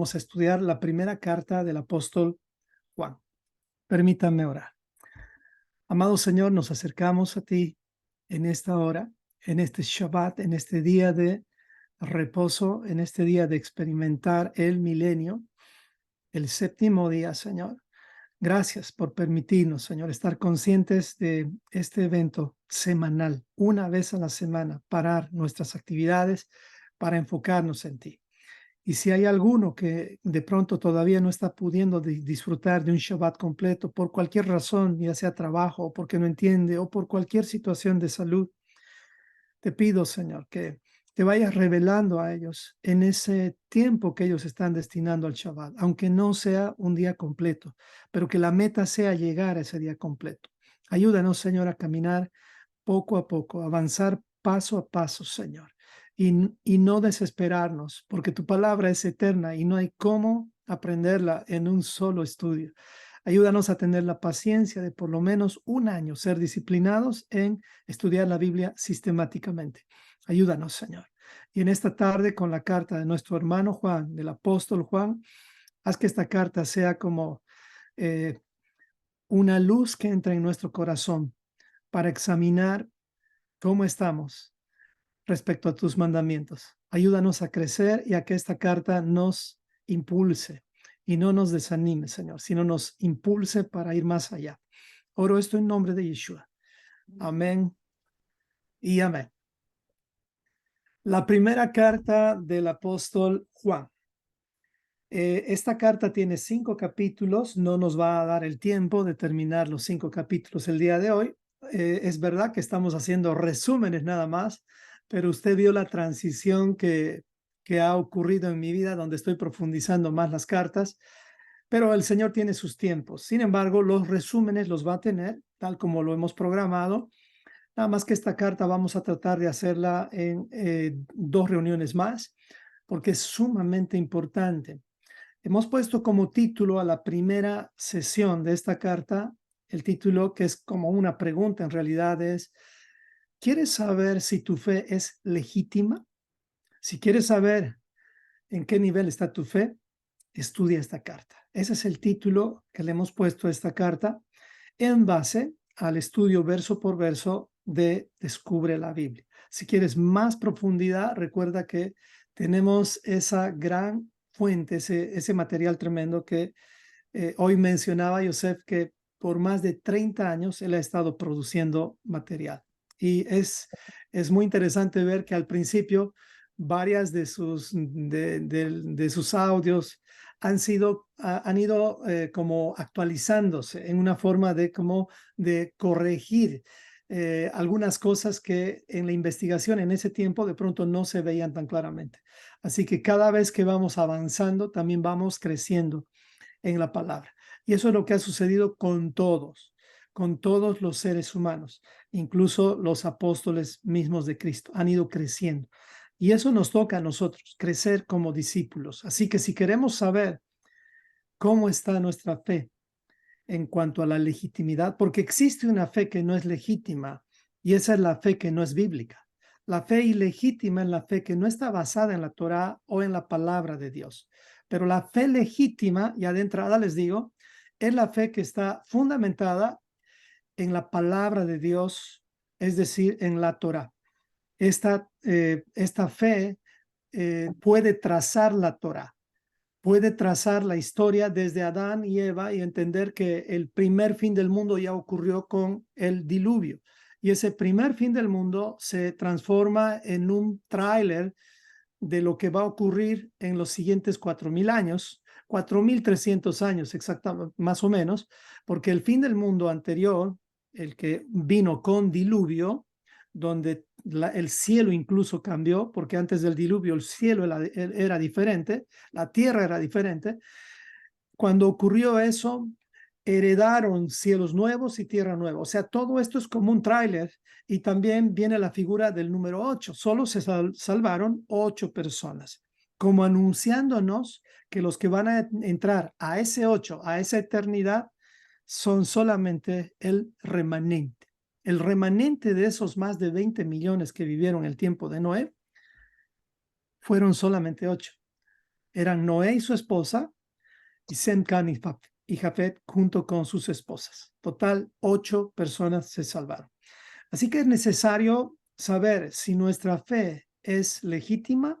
vamos a estudiar la primera carta del apóstol Juan. Permítanme orar. Amado Señor, nos acercamos a ti en esta hora, en este Shabbat, en este día de reposo, en este día de experimentar el milenio, el séptimo día, Señor. Gracias por permitirnos, Señor, estar conscientes de este evento semanal, una vez a la semana, parar nuestras actividades para enfocarnos en ti. Y si hay alguno que de pronto todavía no está pudiendo disfrutar de un Shabbat completo por cualquier razón, ya sea trabajo o porque no entiende o por cualquier situación de salud, te pido, Señor, que te vayas revelando a ellos en ese tiempo que ellos están destinando al Shabbat, aunque no sea un día completo, pero que la meta sea llegar a ese día completo. Ayúdanos, Señor, a caminar poco a poco, avanzar paso a paso, Señor, y no desesperarnos, porque tu palabra es eterna y no hay cómo aprenderla en un solo estudio. Ayúdanos a tener la paciencia de por lo menos un año ser disciplinados en estudiar la Biblia sistemáticamente. Ayúdanos, Señor. Y en esta tarde, con la carta de nuestro hermano Juan, del apóstol Juan, haz que esta carta sea como una luz que entra en nuestro corazón para examinar cómo estamos respecto a tus mandamientos. Ayúdanos a crecer y a que esta carta nos impulse y no nos desanime, Señor, sino nos impulse para ir más allá. Oro esto en nombre de Yeshua. Amén y amén. La primera carta del apóstol Juan. Esta carta tiene 5 capítulos. No nos va a dar el tiempo de terminar los 5 capítulos el día de hoy. Es verdad que estamos haciendo resúmenes nada más, pero usted vio la transición que ha ocurrido en mi vida, donde estoy profundizando más las cartas, pero el Señor tiene sus tiempos. Sin embargo, los resúmenes los va a tener, tal como lo hemos programado. Nada más que esta carta vamos a tratar de hacerla en 2 reuniones más, porque es sumamente importante. Hemos puesto como título a la primera sesión de esta carta, el título que es como una pregunta, en realidad es: ¿quieres saber si tu fe es legítima? Si quieres saber en qué nivel está tu fe, estudia esta carta. Ese es el título que le hemos puesto a esta carta en base al estudio verso por verso de Descubre la Biblia. Si quieres más profundidad, recuerda que tenemos esa gran fuente, ese material tremendo que hoy mencionaba Yosef, que por más de 30 años él ha estado produciendo material. Y es muy interesante ver que al principio varias de sus audios han ido como actualizándose en una forma de corregir algunas cosas que en la investigación en ese tiempo de pronto no se veían tan claramente. Así que cada vez que vamos avanzando, también vamos creciendo en la palabra. Y eso es lo que ha sucedido con todos los seres humanos, incluso los apóstoles mismos de Cristo, han ido creciendo. Y eso nos toca a nosotros, crecer como discípulos. Así que si queremos saber cómo está nuestra fe en cuanto a la legitimidad, porque existe una fe que no es legítima, y esa es la fe que no es bíblica. La fe ilegítima es la fe que no está basada en la Torá o en la palabra de Dios. Pero la fe legítima, ya de entrada les digo, es la fe que está fundamentada en la palabra de Dios, es decir, en la Torá. Esta fe puede trazar la Torá, puede trazar la historia desde Adán y Eva y entender que el primer fin del mundo ya ocurrió con el diluvio. Y ese primer fin del mundo se transforma en un tráiler de lo que va a ocurrir en los siguientes 4,000 años, 4,300 años exactamente, más o menos, porque el fin del mundo anterior, el que vino con diluvio, donde el cielo incluso cambió, porque antes del diluvio el cielo era diferente, la tierra era diferente. Cuando ocurrió eso, heredaron cielos nuevos y tierra nueva. O sea, todo esto es como un tráiler. Y también viene la figura del número 8. Solo se salvaron 8 personas, como anunciándonos que los que van a entrar a ese 8, a esa eternidad, son solamente el remanente. El remanente de esos más de 20 millones que vivieron el tiempo de Noé fueron solamente 8. Eran Noé y su esposa, y Sem, Can y Jafet junto con sus esposas. Total, 8 personas se salvaron. Así que es necesario saber si nuestra fe es legítima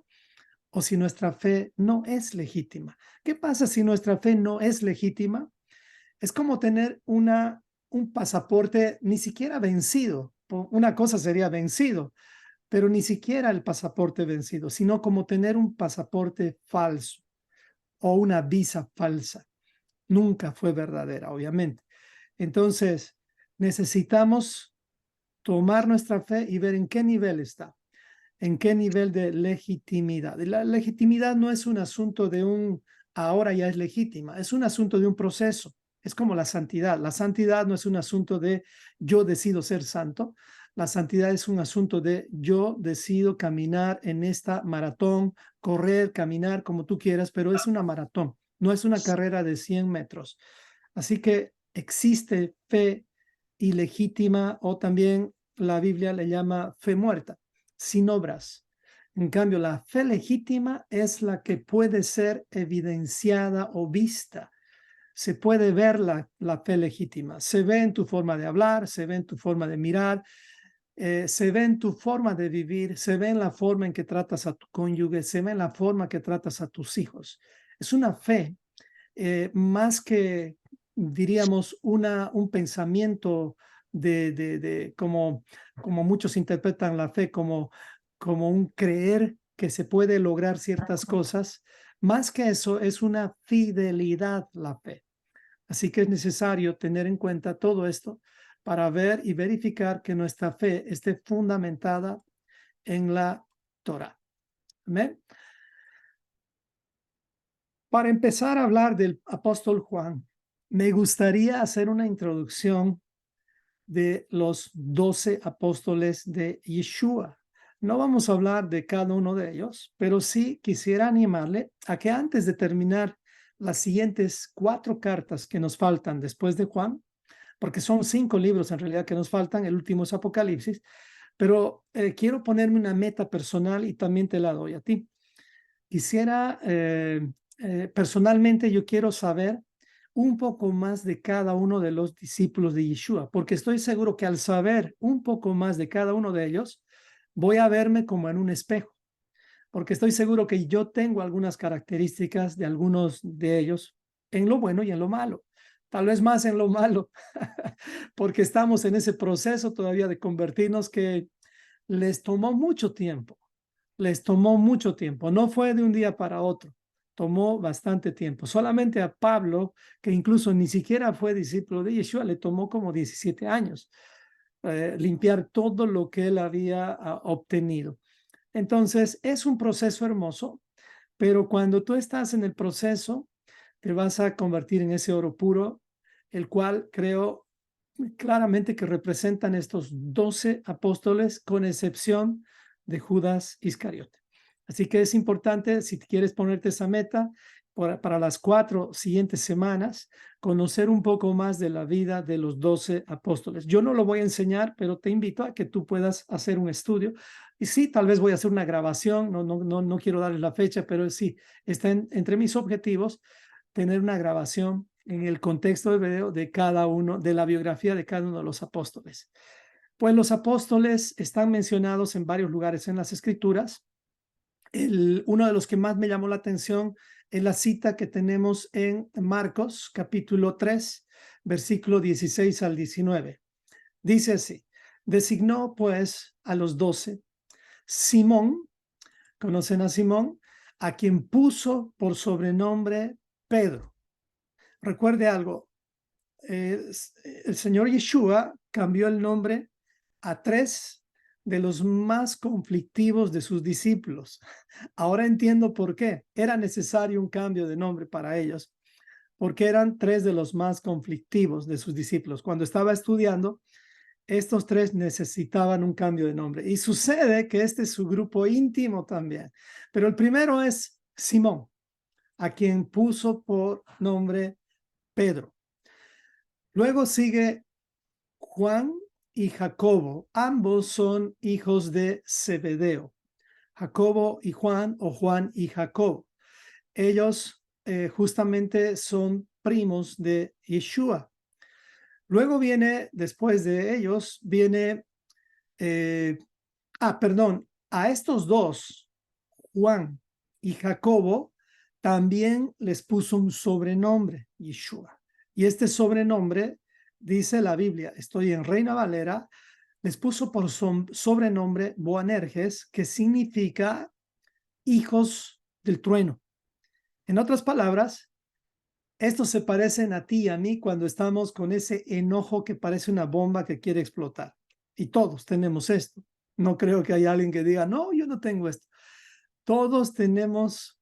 o si nuestra fe no es legítima. ¿Qué pasa si nuestra fe no es legítima? Es como tener un pasaporte ni siquiera vencido. Una cosa sería vencido, pero ni siquiera el pasaporte vencido, sino como tener un pasaporte falso o una visa falsa. Nunca fue verdadera, obviamente. Entonces, necesitamos tomar nuestra fe y ver en qué nivel está, en qué nivel de legitimidad. Y la legitimidad no es un asunto de ahora ya es legítima, es un asunto de un proceso. Es como la santidad. La santidad no es un asunto de yo decido ser santo. La santidad es un asunto de yo decido caminar en esta maratón, correr, caminar como tú quieras, pero es una maratón, no es una carrera de 100 metros. Así que existe fe ilegítima o también la Biblia le llama fe muerta, sin obras. En cambio, la fe legítima es la que puede ser evidenciada o vista. Se puede ver la fe legítima. Se ve en tu forma de hablar, se ve en tu forma de mirar, se ve en tu forma de vivir, se ve en la forma en que tratas a tu cónyuge, se ve en la forma que tratas a tus hijos. Es una fe más que, diríamos, un pensamiento como muchos interpretan la fe, como un creer que se puede lograr ciertas cosas. Más que eso, es una fidelidad la fe. Así que es necesario tener en cuenta todo esto para ver y verificar que nuestra fe esté fundamentada en la Torah. ¿Amén? Para empezar a hablar del apóstol Juan, me gustaría hacer una introducción de los 12 apóstoles de Yeshua. No vamos a hablar de cada uno de ellos, pero sí quisiera animarle a que antes de terminar las siguientes 4 cartas que nos faltan después de Juan, porque son 5 libros en realidad que nos faltan, el último es Apocalipsis, pero quiero ponerme una meta personal y también te la doy a ti. Quisiera, personalmente, yo quiero saber un poco más de cada uno de los discípulos de Yeshua, porque estoy seguro que al saber un poco más de cada uno de ellos, voy a verme como en un espejo, porque estoy seguro que yo tengo algunas características de algunos de ellos en lo bueno y en lo malo. Tal vez más en lo malo, porque estamos en ese proceso todavía de convertirnos que les tomó mucho tiempo. Les tomó mucho tiempo, no fue de un día para otro, tomó bastante tiempo. Solamente a Pablo, que incluso ni siquiera fue discípulo de Yeshua, le tomó como 17 años limpiar todo lo que él había obtenido. Entonces, es un proceso hermoso, pero cuando tú estás en el proceso, te vas a convertir en ese oro puro, el cual creo claramente que representan estos 12 apóstoles, con excepción de Judas Iscariote. Así que es importante, si quieres ponerte esa meta, para las 4 siguientes semanas, conocer un poco más de la vida de los 12 apóstoles. Yo no lo voy a enseñar, pero te invito a que tú puedas hacer un estudio. Y sí, tal vez voy a hacer una grabación, no quiero darles la fecha, pero sí, está entre mis objetivos tener una grabación en el contexto de video de cada uno, de la biografía de cada uno de los apóstoles. Pues los apóstoles están mencionados en varios lugares en las escrituras. Uno de los que más me llamó la atención es la cita que tenemos en Marcos, capítulo 3, versículo 16 al 19. Dice así: designó pues a los 12, Simón, ¿conocen a Simón? A quien puso por sobrenombre Pedro. Recuerde algo, el Señor Yeshua cambió el nombre a 3 de los más conflictivos de sus discípulos. Ahora entiendo por qué. Era necesario un cambio de nombre para ellos, porque eran 3 de los más conflictivos de sus discípulos. Cuando estaba estudiando, estos 3 necesitaban un cambio de nombre. Y sucede que este es su grupo íntimo también. Pero el primero es Simón, a quien puso por nombre Pedro. Luego sigue Juan y Jacobo. Ambos son hijos de Zebedeo. Jacobo y Juan, o Juan y Jacob. Ellos justamente son primos de Yeshua. Luego viene, después de ellos, viene, perdón, a estos dos, Juan y Jacobo, también les puso un sobrenombre, Yeshua. Y este sobrenombre, dice la Biblia, estoy en Reina Valera, les puso por sobrenombre Boanerges, que significa hijos del trueno. En otras palabras, estos se parecen a ti y a mí cuando estamos con ese enojo que parece una bomba que quiere explotar. Y todos tenemos esto. No creo que haya alguien que diga, no, yo no tengo esto. Todos tenemos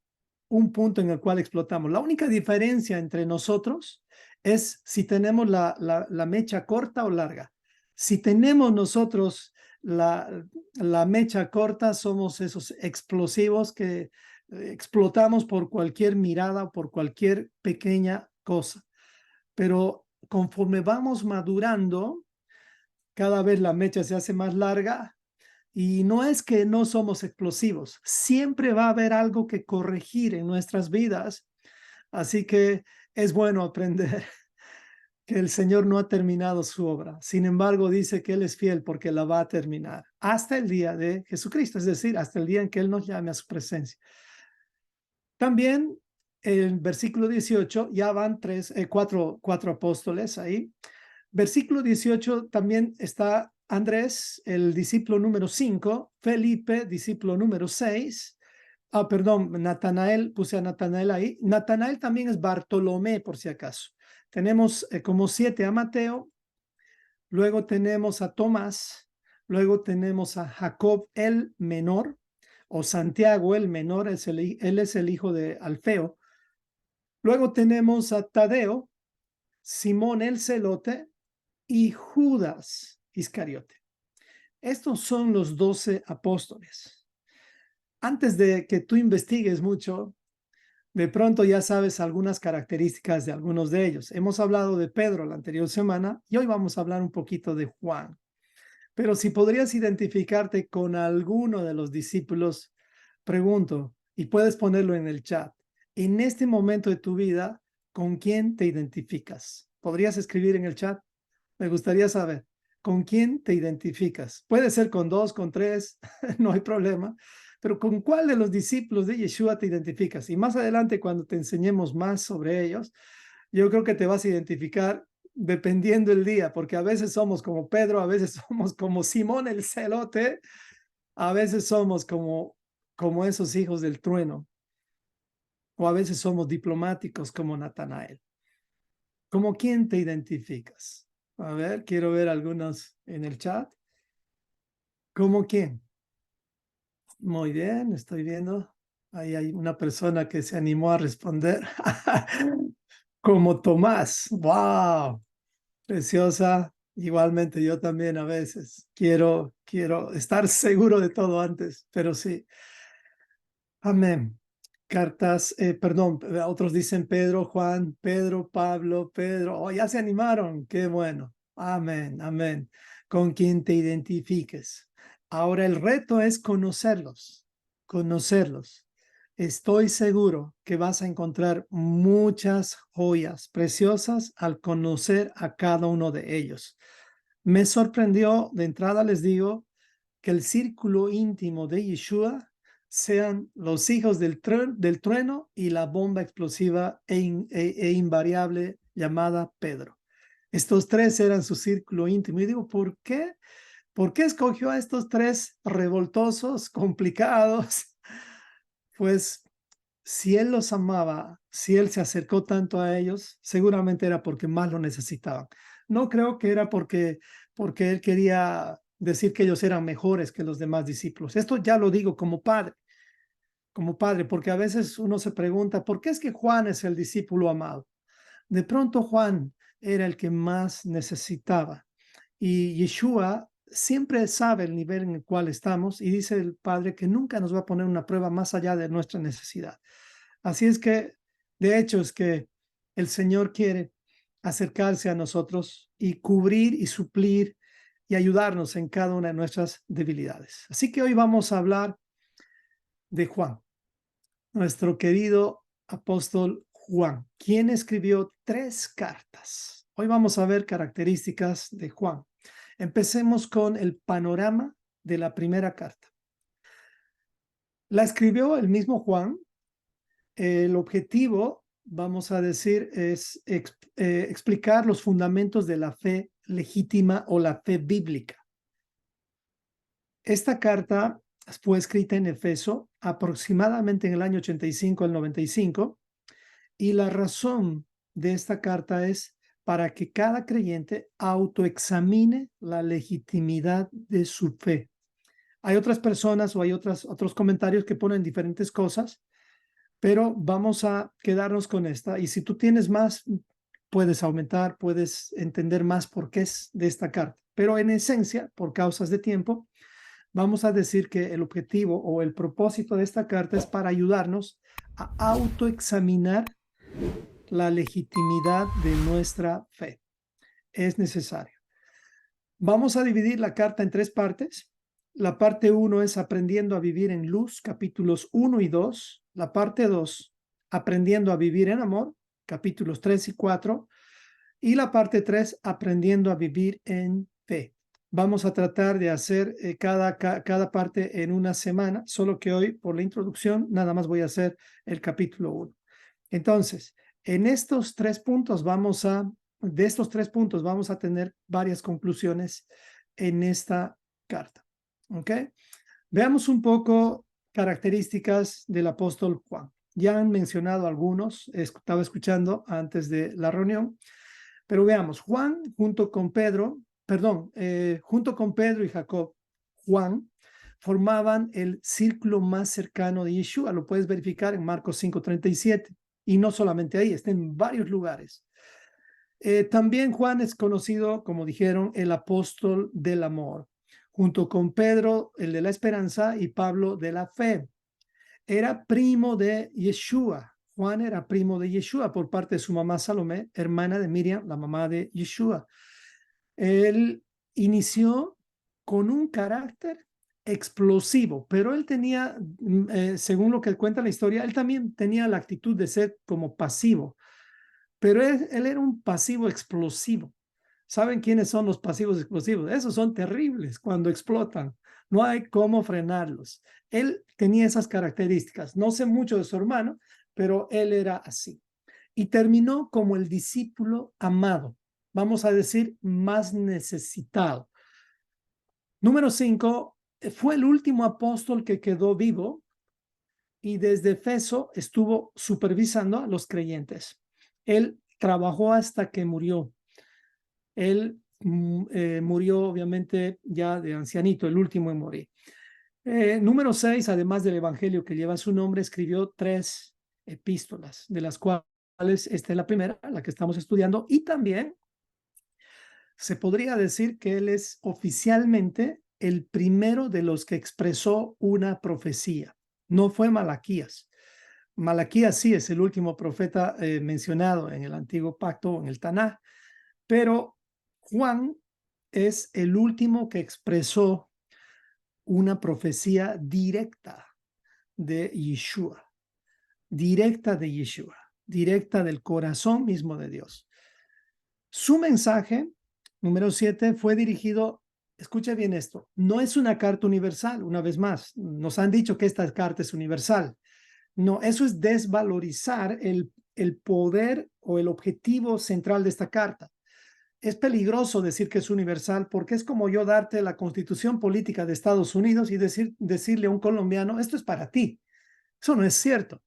un punto en el cual explotamos. La única diferencia entre nosotros es si tenemos la mecha corta o larga. Si tenemos nosotros la mecha corta, somos esos explosivos que explotamos por cualquier mirada o por cualquier pequeña cosa. Pero conforme vamos madurando, cada vez la mecha se hace más larga. Y no es que no somos explosivos, siempre va a haber algo que corregir en nuestras vidas. Así que es bueno aprender que el Señor no ha terminado su obra. Sin embargo, dice que Él es fiel porque la va a terminar hasta el día de Jesucristo, es decir, hasta el día en que Él nos llame a su presencia. También el versículo 18, ya van cuatro apóstoles ahí. Versículo 18 también está Andrés, el discípulo número 5, Felipe, discípulo número 6, perdón, Natanael, puse a Natanael ahí. Natanael también es Bartolomé, por si acaso. Tenemos como 7 a Mateo, luego tenemos a Tomás, luego tenemos a Jacob el menor, o Santiago el menor, él es el hijo de Alfeo. Luego tenemos a Tadeo, Simón el celote, y Judas Iscariote. Estos son los 12 apóstoles. Antes de que tú investigues mucho, de pronto ya sabes algunas características de algunos de ellos. Hemos hablado de Pedro la anterior semana y hoy vamos a hablar un poquito de Juan. Pero si podrías identificarte con alguno de los discípulos, pregunto, y puedes ponerlo en el chat. En este momento de tu vida, ¿con quién te identificas? ¿Podrías escribir en el chat? Me gustaría saber, ¿con quién te identificas? Puede ser con 2, con 3, no hay problema, pero ¿con cuál de los discípulos de Yeshua te identificas? Y más adelante, cuando te enseñemos más sobre ellos, yo creo que te vas a identificar dependiendo el día, porque a veces somos como Pedro, a veces somos como Simón el celote, a veces somos como esos hijos del trueno, o a veces somos diplomáticos como Natanael. ¿Cómo quién te identificas? A ver, quiero ver algunos en el chat. ¿Cómo quién? Muy bien, estoy viendo. Ahí hay una persona que se animó a responder. Como Tomás. ¡Wow! Preciosa. Igualmente yo también a veces quiero estar seguro de todo antes, pero sí. Amén. Cartas, perdón, otros dicen Pedro, Juan, Pedro, Pablo, Pedro. Oh, ya se animaron. Qué bueno. Amén, amén. Con quien te identifiques. Ahora el reto es conocerlos, conocerlos. Estoy seguro que vas a encontrar muchas joyas preciosas al conocer a cada uno de ellos. Me sorprendió, de entrada les digo, que el círculo íntimo de Yeshua sean los hijos del trueno y la bomba explosiva e invariable llamada Pedro. Estos tres eran su círculo íntimo. Y digo, ¿por qué? ¿Por qué escogió a estos tres revoltosos, complicados? Pues si él los amaba, si él se acercó tanto a ellos, seguramente era porque más lo necesitaban. No creo que era porque él quería decir que ellos eran mejores que los demás discípulos. Esto ya lo digo como padre, porque a veces uno se pregunta, ¿por qué es que Juan es el discípulo amado? De pronto Juan era el que más necesitaba. Y Yeshua siempre sabe el nivel en el cual estamos y dice el Padre que nunca nos va a poner una prueba más allá de nuestra necesidad. Así es que, de hecho, es que el Señor quiere acercarse a nosotros y cubrir y suplir y ayudarnos en cada una de nuestras debilidades. Así que hoy vamos a hablar de Juan, nuestro querido apóstol Juan, quien escribió 3 cartas. Hoy vamos a ver características de Juan. Empecemos con el panorama de la primera carta. La escribió el mismo Juan. El objetivo, vamos a decir, es explicar los fundamentos de la fe legítima o la fe bíblica. Esta carta fue escrita en Efeso aproximadamente en el año 85 al 95, y la razón de esta carta es para que cada creyente autoexamine la legitimidad de su fe. Hay otras personas o hay otros comentarios que ponen diferentes cosas, pero vamos a quedarnos con esta. Y si tú tienes más, puedes aumentar, puedes entender más por qué es de esta carta. Pero en esencia, por causas de tiempo, vamos a decir que el objetivo o el propósito de esta carta es para ayudarnos a autoexaminar la legitimidad de nuestra fe. Es necesario. Vamos a dividir la carta en 3 partes. La parte 1 es Aprendiendo a vivir en luz, capítulos 1 y 2. La parte 2, Aprendiendo a vivir en amor, capítulos 3 y 4. Y la parte 3, Aprendiendo a vivir en fe. Vamos a tratar de hacer cada parte en una semana, solo que hoy, por la introducción, nada más voy a hacer el capítulo 1. Entonces, en estos 3 puntos de estos 3 puntos vamos a tener varias conclusiones en esta carta. ¿Ok? Veamos un poco características del apóstol Juan. Ya han mencionado algunos, estaba escuchando antes de la reunión, pero veamos, Juan junto con Pedro y Jacob, Juan formaban el círculo más cercano de Yeshua. Lo puedes verificar en Marcos 5:37. Y no solamente ahí, está en varios lugares. También Juan es conocido, como dijeron, el apóstol del amor, junto con Pedro, el de la esperanza, y Pablo de la fe. Era primo de Yeshua. Juan era primo de Yeshua por parte de su mamá Salomé, hermana de Miriam, la mamá de Yeshua. Él inició con un carácter explosivo, pero él tenía, según lo que cuenta la historia, él también tenía la actitud de ser como pasivo, pero él era un pasivo explosivo. ¿Saben quiénes son los pasivos explosivos? Esos son terribles cuando explotan. No hay cómo frenarlos. Él tenía esas características. No sé mucho de su hermano, pero él era así. Y terminó como el discípulo amado, vamos a decir, más necesitado. Número 5, fue el último apóstol que quedó vivo y desde Efeso estuvo supervisando a los creyentes. Él trabajó hasta que murió. Él murió obviamente ya de ancianito, el último en morir. Número 6, además del evangelio que lleva su nombre, escribió 3 epístolas, de las cuales esta es la primera, la que estamos estudiando, y también se podría decir que él es oficialmente el primero de los que expresó una profecía. No fue Malaquías. Malaquías sí es el último profeta mencionado en el Antiguo Pacto, en el Tanaj, pero Juan es el último que expresó una profecía directa de Yeshua, directa de Yeshua, directa del corazón mismo de Dios. Su mensaje, número 7, fue dirigido, escucha bien esto, no es una carta universal, una vez más, nos han dicho que esta carta es universal. No, eso es desvalorizar el poder o el objetivo central de esta carta. Es peligroso decir que es universal porque es como yo darte la constitución política de Estados Unidos y decirle a un colombiano, esto es para ti. Eso no es cierto.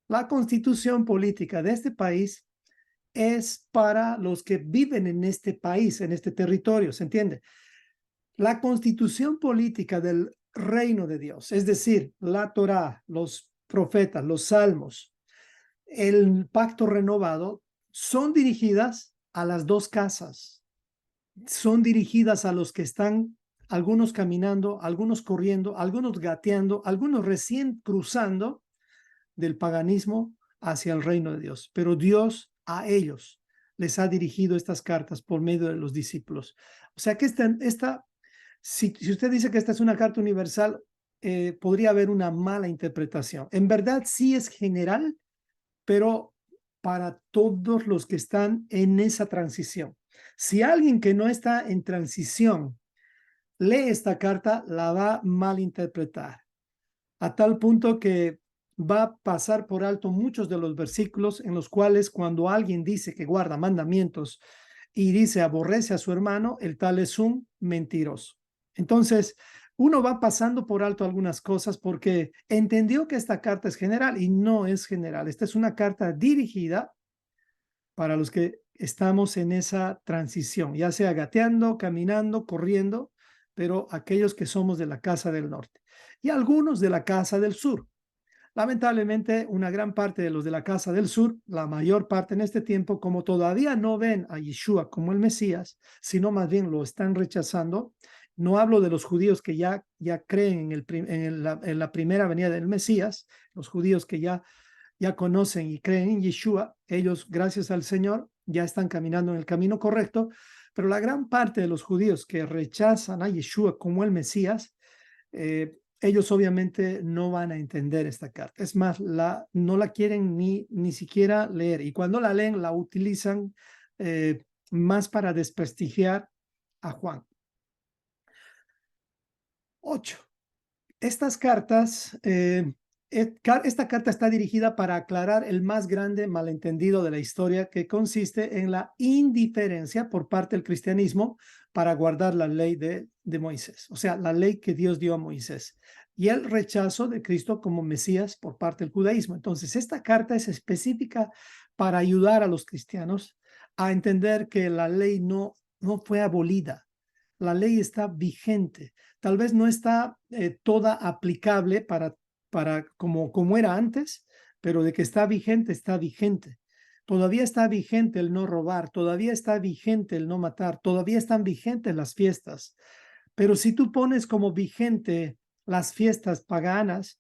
La constitución política de este país es para los que viven en este país, en este territorio, ¿se entiende? La constitución política del reino de Dios, es decir, la Torá, los profetas, los salmos, el pacto renovado, son dirigidas a las 2 casas. Son dirigidas a los que están, algunos caminando, algunos corriendo, algunos gateando, algunos recién cruzando del paganismo hacia el reino de Dios. Pero Dios a ellos les ha dirigido estas cartas por medio de los discípulos. O sea que si usted dice que esta es una carta universal, podría haber una mala interpretación. En verdad sí es general, pero para todos los que están en esa transición. Si alguien que no está en transición lee esta carta, la va a malinterpretar, a tal punto que va a pasar por alto muchos de los versículos en los cuales cuando alguien dice que guarda mandamientos y dice aborrece a su hermano, el tal es un mentiroso. Entonces, uno va pasando por alto algunas cosas porque entendió que esta carta es general y no es general. Esta es una carta dirigida para los que estamos en esa transición, ya sea gateando, caminando, corriendo, pero aquellos que somos de la casa del norte y algunos de la casa del sur. Lamentablemente, una gran parte de los de la casa del sur, la mayor parte en este tiempo, como todavía no ven a Yeshua como el Mesías, sino más bien lo están rechazando. No hablo de los judíos que ya creen en la primera venida del Mesías, los judíos que ya conocen y creen en Yeshua, ellos, gracias al Señor, ya están caminando en el camino correcto, pero la gran parte de los judíos que rechazan a Yeshua como el Mesías, ellos obviamente no van a entender esta carta. Es más, no la quieren ni siquiera leer. Y cuando la leen, la utilizan más para desprestigiar a Juan. 8. Estas cartas, esta carta está dirigida para aclarar el más grande malentendido de la historia, que consiste en la indiferencia por parte del cristianismo para guardar la ley de Moisés, o sea, la ley que Dios dio a Moisés, y el rechazo de Cristo como Mesías por parte del judaísmo. Entonces, esta carta es específica para ayudar a los cristianos a entender que la ley no fue abolida, la ley está vigente. Tal vez no está toda aplicable para como era antes, pero de que está vigente, está vigente. Todavía está vigente el no robar, todavía está vigente el no matar, todavía están vigentes las fiestas. Pero si tú pones como vigente las fiestas paganas,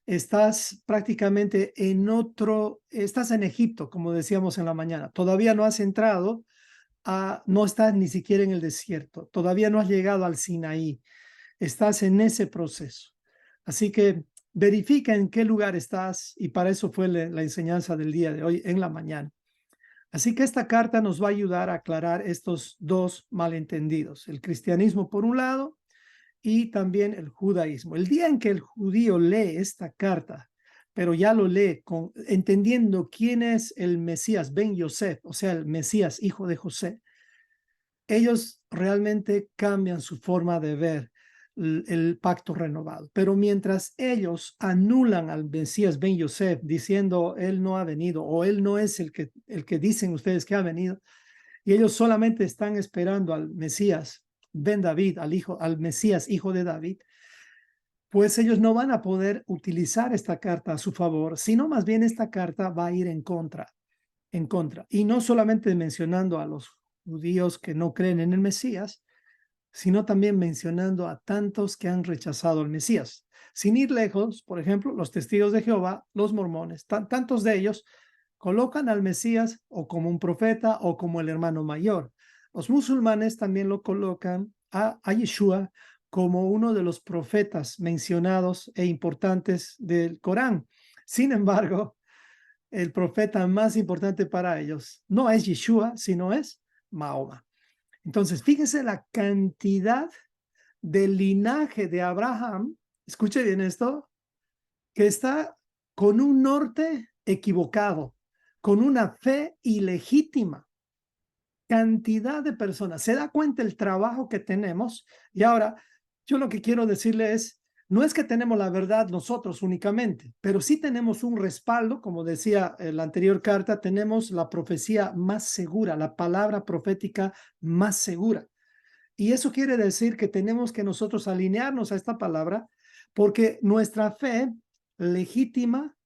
estás prácticamente estás en Egipto, como decíamos en la mañana. Todavía no has entrado, no estás ni siquiera en el desierto, todavía no has llegado al Sinaí, estás en ese proceso. Así que verifica en qué lugar estás, y para eso fue la enseñanza del día de hoy en la mañana. Así que esta carta nos va a ayudar a aclarar estos dos malentendidos, el cristianismo por un lado y también el judaísmo. El día en que el judío lee esta carta, pero ya lo lee entendiendo quién es el Mesías Ben Yosef, o sea, el Mesías hijo de José, ellos realmente cambian su forma de ver el pacto renovado. Pero mientras ellos anulan al Mesías Ben Yosef diciendo él no ha venido o él no es el que dicen ustedes que ha venido, y ellos solamente están esperando al Mesías Ben David, al Mesías hijo de David, pues ellos no van a poder utilizar esta carta a su favor, sino más bien esta carta va a ir en contra. Y no solamente mencionando a los judíos que no creen en el Mesías, sino también mencionando a tantos que han rechazado al Mesías. Sin ir lejos, por ejemplo, los testigos de Jehová, los mormones, tantos de ellos colocan al Mesías o como un profeta o como el hermano mayor. Los musulmanes también lo colocan a Yeshua como uno de los profetas mencionados e importantes del Corán. Sin embargo, el profeta más importante para ellos no es Yeshua, sino es Mahoma. Entonces, fíjense la cantidad del linaje de Abraham, escuche bien esto, que está con un norte equivocado, con una fe ilegítima. Cantidad de personas. ¿Se da cuenta el trabajo que tenemos? Y ahora, yo lo que quiero decirle es, no es que tenemos la verdad nosotros únicamente, pero sí tenemos un respaldo, como decía en la anterior carta, tenemos la profecía más segura, la palabra profética más segura. Y eso quiere decir que tenemos que nosotros alinearnos a esta palabra, porque nuestra fe legítima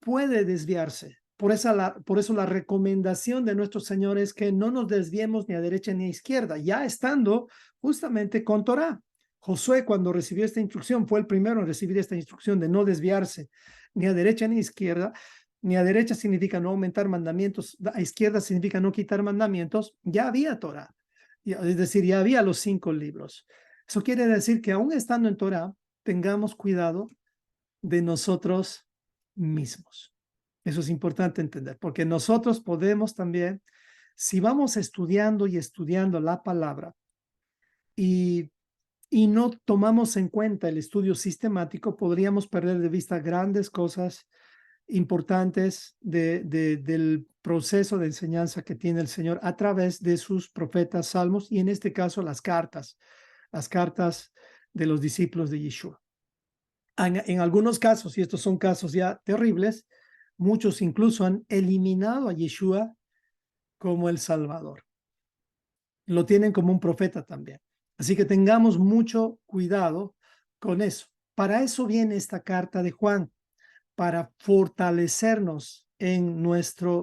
puede desviarse. Por eso la recomendación de nuestro Señor es que no nos desviemos ni a derecha ni a izquierda, ya estando justamente con Torah. Josué, cuando recibió esta instrucción, fue el primero en recibir esta instrucción de no desviarse ni a derecha ni a izquierda. Ni a derecha significa no aumentar mandamientos, a izquierda significa no quitar mandamientos. Ya había Torah, es decir, ya había los 5 libros. Eso quiere decir que aún estando en Torah, tengamos cuidado de nosotros mismos. Eso es importante entender, porque nosotros podemos también, si vamos estudiando y estudiando la palabra y, y no tomamos en cuenta el estudio sistemático, podríamos perder de vista grandes cosas importantes del proceso de enseñanza que tiene el Señor a través de sus profetas salmos y en este caso las cartas de los discípulos de Yeshua. En algunos casos, y estos son casos ya terribles, muchos incluso han eliminado a Yeshua como el Salvador. Lo tienen como un profeta también. Así que tengamos mucho cuidado con eso. Para eso viene esta carta de Juan, para fortalecernos en nuestra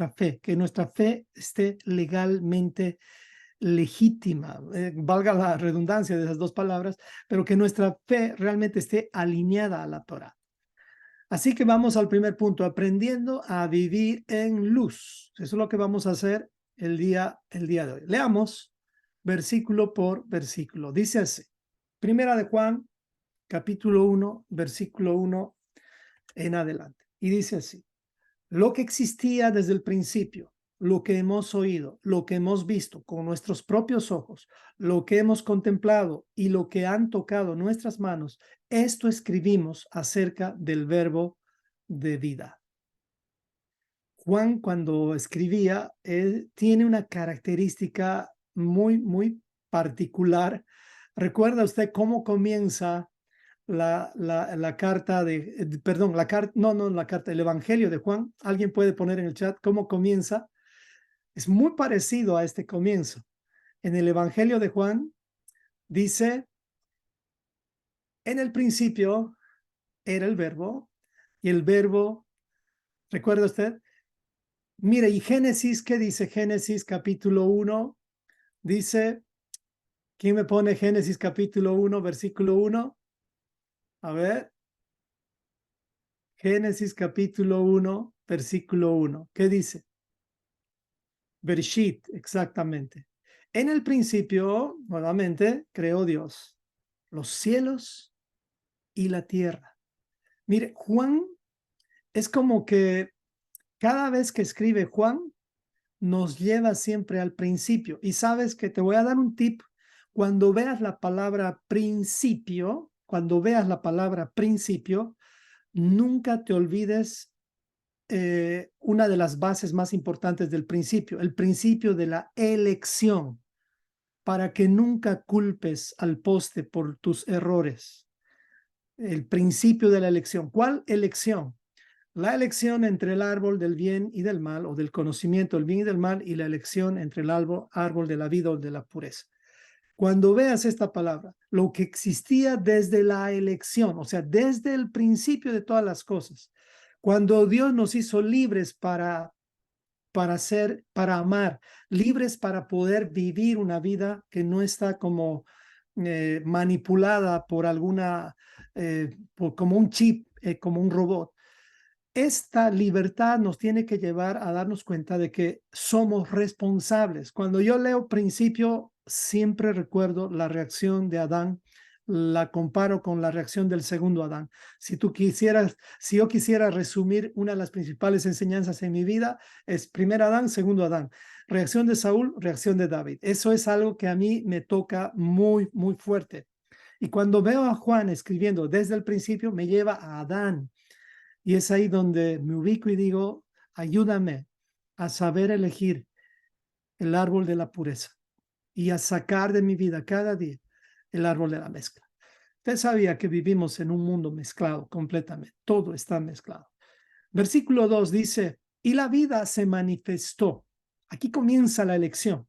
fe, que nuestra fe esté legalmente legítima, valga la redundancia de esas dos palabras, pero que nuestra fe realmente esté alineada a la Torah. Así que vamos al primer punto, aprendiendo a vivir en luz. Eso es lo que vamos a hacer el día de hoy. Leamos versículo por versículo. Dice así, Primera de Juan, capítulo 1, versículo 1 en adelante. Y dice así, lo que existía desde el principio, lo que hemos oído, lo que hemos visto con nuestros propios ojos, lo que hemos contemplado y lo que han tocado nuestras manos, esto escribimos acerca del verbo de vida. Juan, cuando escribía, él tiene una característica muy particular. ¿Recuerda usted cómo comienza la carta perdón, la carta, el Evangelio de Juan? ¿Alguien puede poner en el chat cómo comienza? Es muy parecido a este comienzo. En el Evangelio de Juan dice, en el principio era el verbo, y el verbo, ¿recuerda usted? Mire, y Génesis, ¿qué dice Génesis capítulo 1? Dice, ¿quién me pone Génesis capítulo 1, versículo 1? A ver, Génesis capítulo 1, versículo 1. ¿Qué dice? Bereshit, exactamente. En el principio, nuevamente, creó Dios los cielos y la tierra. Mire, Juan es como que cada vez que escribe Juan, nos lleva siempre al principio. Y sabes que te voy a dar un tip. Cuando veas la palabra principio, nunca te olvides una de las bases más importantes del principio, el principio de la elección, para que nunca culpes al poste por tus errores. El principio de la elección. ¿Cuál elección? La elección entre el árbol del bien y del mal, o del conocimiento del bien y del mal, y la elección entre el árbol de la vida o de la pureza. Cuando veas esta palabra, lo que existía desde la elección, o sea, desde el principio de todas las cosas, cuando Dios nos hizo libres para amar, libres para poder vivir una vida que no está como manipulada por como un chip, como un robot. Esta libertad nos tiene que llevar a darnos cuenta de que somos responsables. Cuando yo leo principio, siempre recuerdo la reacción de Adán, la comparo con la reacción del segundo Adán. Si yo quisiera resumir una de las principales enseñanzas en mi vida, es primer Adán, segundo Adán. Reacción de Saúl, reacción de David. Eso es algo que a mí me toca muy fuerte. Y cuando veo a Juan escribiendo desde el principio, me lleva a Adán. Y es ahí donde me ubico y digo, ayúdame a saber elegir el árbol de la pureza y a sacar de mi vida cada día el árbol de la mezcla. Usted sabía que vivimos en un mundo mezclado completamente, todo está mezclado. Versículo 2 dice, y la vida se manifestó. Aquí comienza la elección.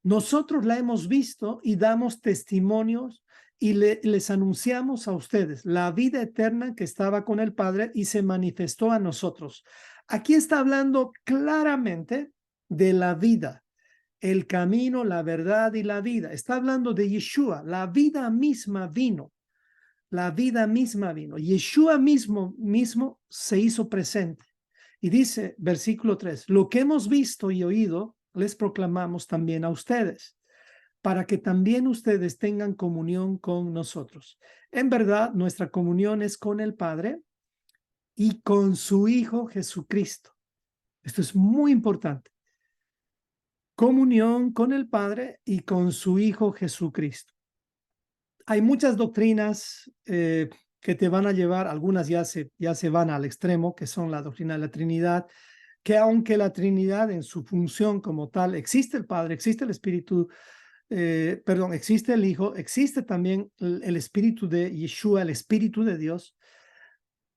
Nosotros la hemos visto y damos testimonios y les anunciamos a ustedes la vida eterna que estaba con el Padre y se manifestó a nosotros. Aquí está hablando claramente de la vida, el camino, la verdad y la vida. Está hablando de Yeshua, la vida misma vino. La vida misma vino. Yeshua mismo se hizo presente. Y dice, versículo 3, lo que hemos visto y oído, les proclamamos también a ustedes, para que también ustedes tengan comunión con nosotros. En verdad, nuestra comunión es con el Padre y con su Hijo Jesucristo. Esto es muy importante. Comunión con el Padre y con su Hijo Jesucristo. Hay muchas doctrinas que te van a llevar, algunas ya se van al extremo, que son la doctrina de la Trinidad, que aunque la Trinidad en su función como tal, existe el Padre, existe el Espíritu, existe el Hijo, existe también el Espíritu de Yeshua, el Espíritu de Dios.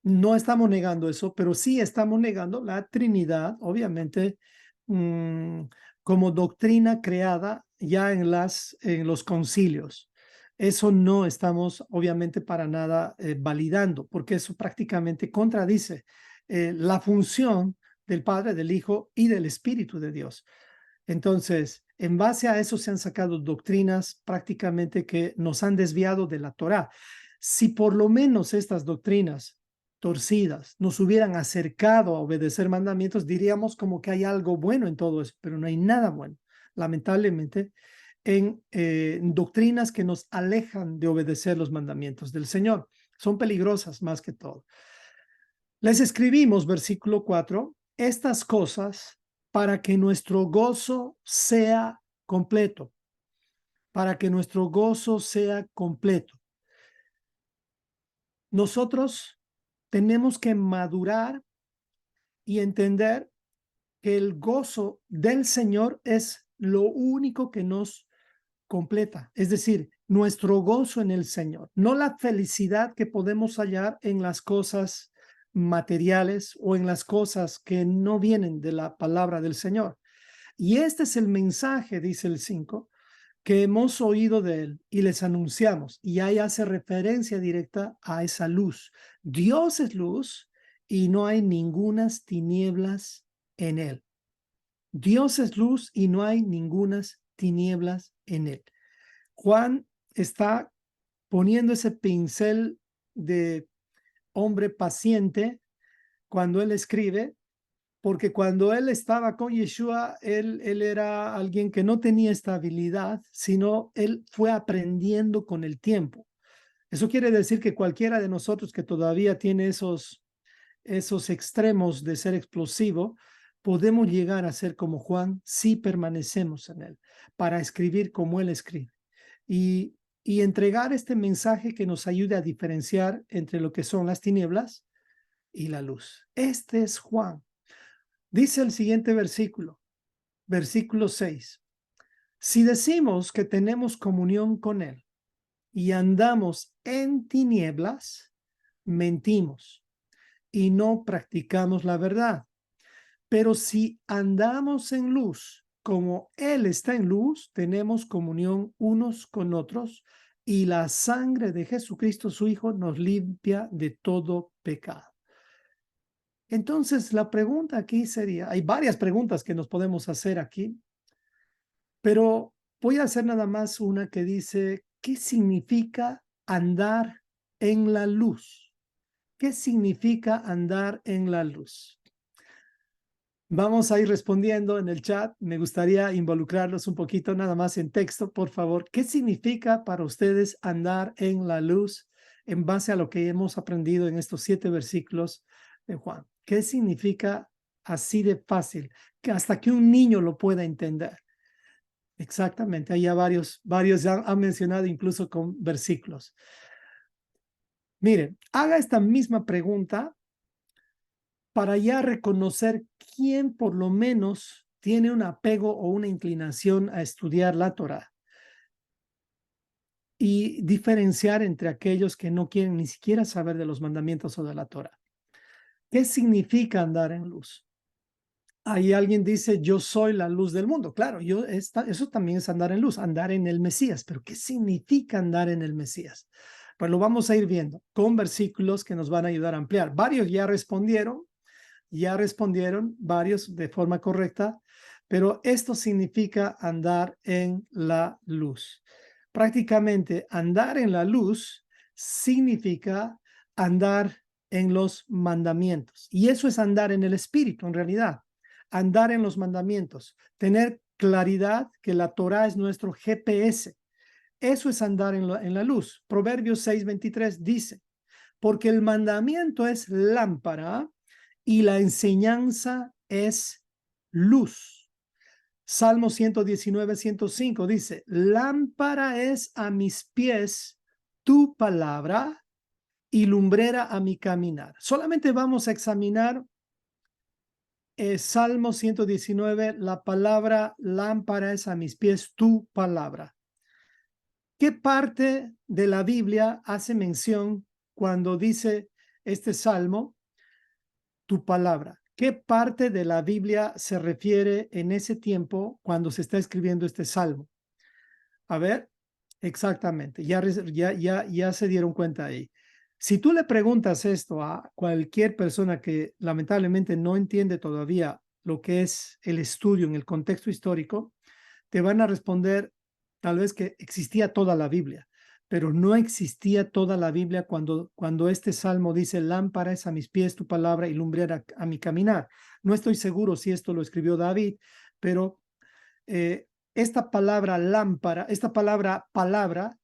No estamos negando eso, pero sí estamos negando la Trinidad, obviamente, como doctrina creada ya en los concilios. Eso no estamos, obviamente, para nada validando, porque eso prácticamente contradice la función del Padre, del Hijo y del Espíritu de Dios. Entonces, en base a eso se han sacado doctrinas prácticamente que nos han desviado de la Torá. Si por lo menos estas doctrinas torcidas nos hubieran acercado a obedecer mandamientos, diríamos como que hay algo bueno en todo eso, pero no hay nada bueno, lamentablemente, en doctrinas que nos alejan de obedecer los mandamientos del Señor. Son peligrosas más que todo. Les escribimos, versículo 4, estas cosas para que nuestro gozo sea completo, para que nuestro gozo sea completo. Nosotros tenemos que madurar y entender que el gozo del Señor es lo único que nos completa, es decir, nuestro gozo en el Señor, no la felicidad que podemos hallar en las cosas materiales o en las cosas que no vienen de la palabra del Señor. Y este es el mensaje, dice el 5, que hemos oído de él y les anunciamos. Y ahí hace referencia directa a esa luz. Dios es luz y no hay ningunas tinieblas en él. Dios es luz y no hay ningunas tinieblas en él. Juan está poniendo ese pincel de hombre paciente cuando él escribe, porque cuando él estaba con Yeshua, él era alguien que no tenía estabilidad, sino él fue aprendiendo con el tiempo. Eso quiere decir que cualquiera de nosotros que todavía tiene esos extremos de ser explosivo, podemos llegar a ser como Juan si permanecemos en él, para escribir como él escribe. Y entregar este mensaje que nos ayude a diferenciar entre lo que son las tinieblas y la luz. Este es Juan. Dice el siguiente versículo, versículo 6. Si decimos que tenemos comunión con él y andamos en tinieblas, mentimos y no practicamos la verdad. Pero si andamos en luz, como él está en luz, tenemos comunión unos con otros y la sangre de Jesucristo, su Hijo, nos limpia de todo pecado. Entonces, la pregunta aquí sería, hay varias preguntas que nos podemos hacer aquí, pero voy a hacer nada más una que dice, ¿qué significa andar en la luz? ¿Qué significa andar en la luz? Vamos a ir respondiendo en el chat. Me gustaría involucrarlos un poquito nada más en texto, por favor. ¿Qué significa para ustedes andar en la luz en base a lo que hemos aprendido en estos 7 versículos de Juan? ¿Qué significa así de fácil? Que hasta que un niño lo pueda entender. Exactamente. Hay ya varios ya han mencionado incluso con versículos. Miren, haga esta misma pregunta para ya reconocer quién por lo menos tiene un apego o una inclinación a estudiar la Torá y diferenciar entre aquellos que no quieren ni siquiera saber de los mandamientos o de la Torá. ¿Qué significa andar en luz? Ahí alguien dice, yo soy la luz del mundo. Claro, eso también es andar en luz, andar en el Mesías. Pero ¿qué significa andar en el Mesías? Pues lo vamos a ir viendo con versículos que nos van a ayudar a ampliar. Varios ya respondieron varios de forma correcta, pero esto significa andar en la luz. Prácticamente andar en la luz significa andar en los mandamientos. Y eso es andar en el Espíritu, en realidad. Andar en los mandamientos. Tener claridad que la Torá es nuestro GPS. Eso es andar en la luz. Proverbios 6:23 dice, porque el mandamiento es lámpara y la enseñanza es luz. Salmo 119, 105 dice, lámpara es a mis pies tu palabra y lumbrera a mi caminar. Solamente vamos a examinar Salmo 119, la palabra lámpara es a mis pies tu palabra. ¿Qué parte de la Biblia hace mención cuando dice este salmo, tu palabra? ¿Qué parte de la Biblia se refiere en ese tiempo cuando se está escribiendo este salmo? A ver, exactamente, ya se dieron cuenta ahí. Si tú le preguntas esto a cualquier persona que lamentablemente no entiende todavía lo que es el estudio en el contexto histórico, te van a responder tal vez que existía toda la Biblia, pero no existía toda la Biblia cuando este salmo dice, lámpara es a mis pies tu palabra y lumbrera a mi caminar. No estoy seguro si esto lo escribió David, pero esta palabra lámpara, esta palabra, valga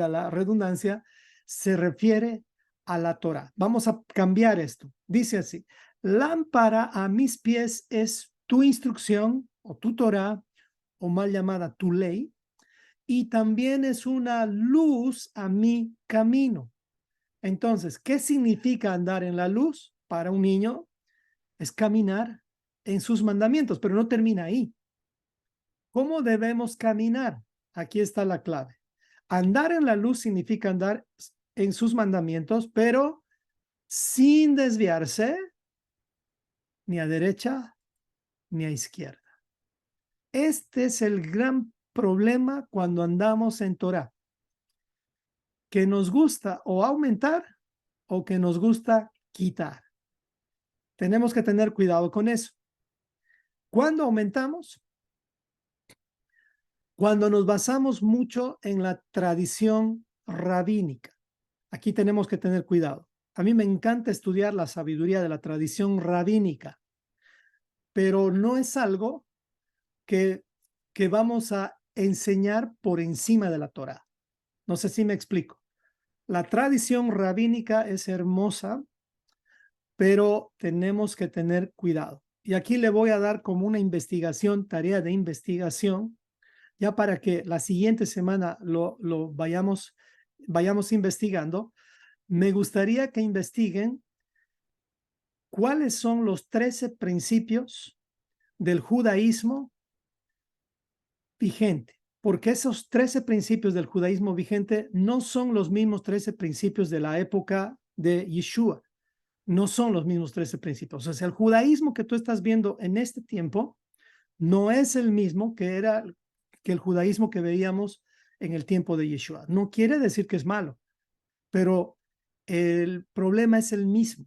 la redundancia, se refiere a la Torah. Vamos a cambiar esto. Dice así, lámpara a mis pies es tu instrucción o tu Torah, o mal llamada tu ley, y también es una luz a mi camino. Entonces, ¿qué significa andar en la luz? Para un niño es caminar en sus mandamientos, pero no termina ahí. ¿Cómo debemos caminar? Aquí está la clave. Andar en la luz significa andar en sus mandamientos, pero sin desviarse ni a derecha ni a izquierda. Este es el gran problema cuando andamos en Torah, que nos gusta o aumentar o que nos gusta quitar. Tenemos que tener cuidado con eso. ¿Cuándo aumentamos? Cuando nos basamos mucho en la tradición rabínica. Aquí tenemos que tener cuidado. A mí me encanta estudiar la sabiduría de la tradición rabínica, pero no es algo que, que vamos a enseñar por encima de la Torá. No sé si me explico. La tradición rabínica es hermosa, pero tenemos que tener cuidado. Y aquí le voy a dar como una investigación, tarea de investigación, ya para que la siguiente semana lo vayamos investigando. Me gustaría que investiguen cuáles son los 13 principios del judaísmo vigente, porque esos 13 principios del judaísmo vigente no son los mismos 13 principios de la época de Yeshua, no son los mismos 13 principios. O sea, el judaísmo que tú estás viendo en este tiempo no es el mismo que el judaísmo que veíamos en el tiempo de Yeshua. No quiere decir que es malo, pero el problema es el mismo,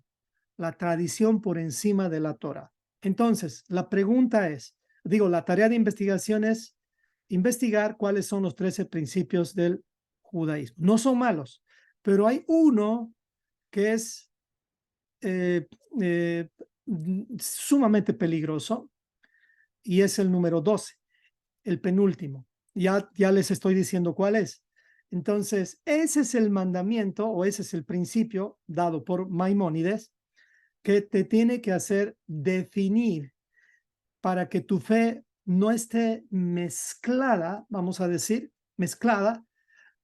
la tradición por encima de la Torah. Entonces, la pregunta es, la tarea de investigación es investigar cuáles son los 13 principios del judaísmo. No son malos, pero hay uno que es eh, eh, sumamente peligroso y es el número 12, el penúltimo. Ya les estoy diciendo cuál es. Entonces, ese es el mandamiento o ese es el principio dado por Maimónides que te tiene que hacer definir para que tu fe no esté mezclada, vamos a decir, mezclada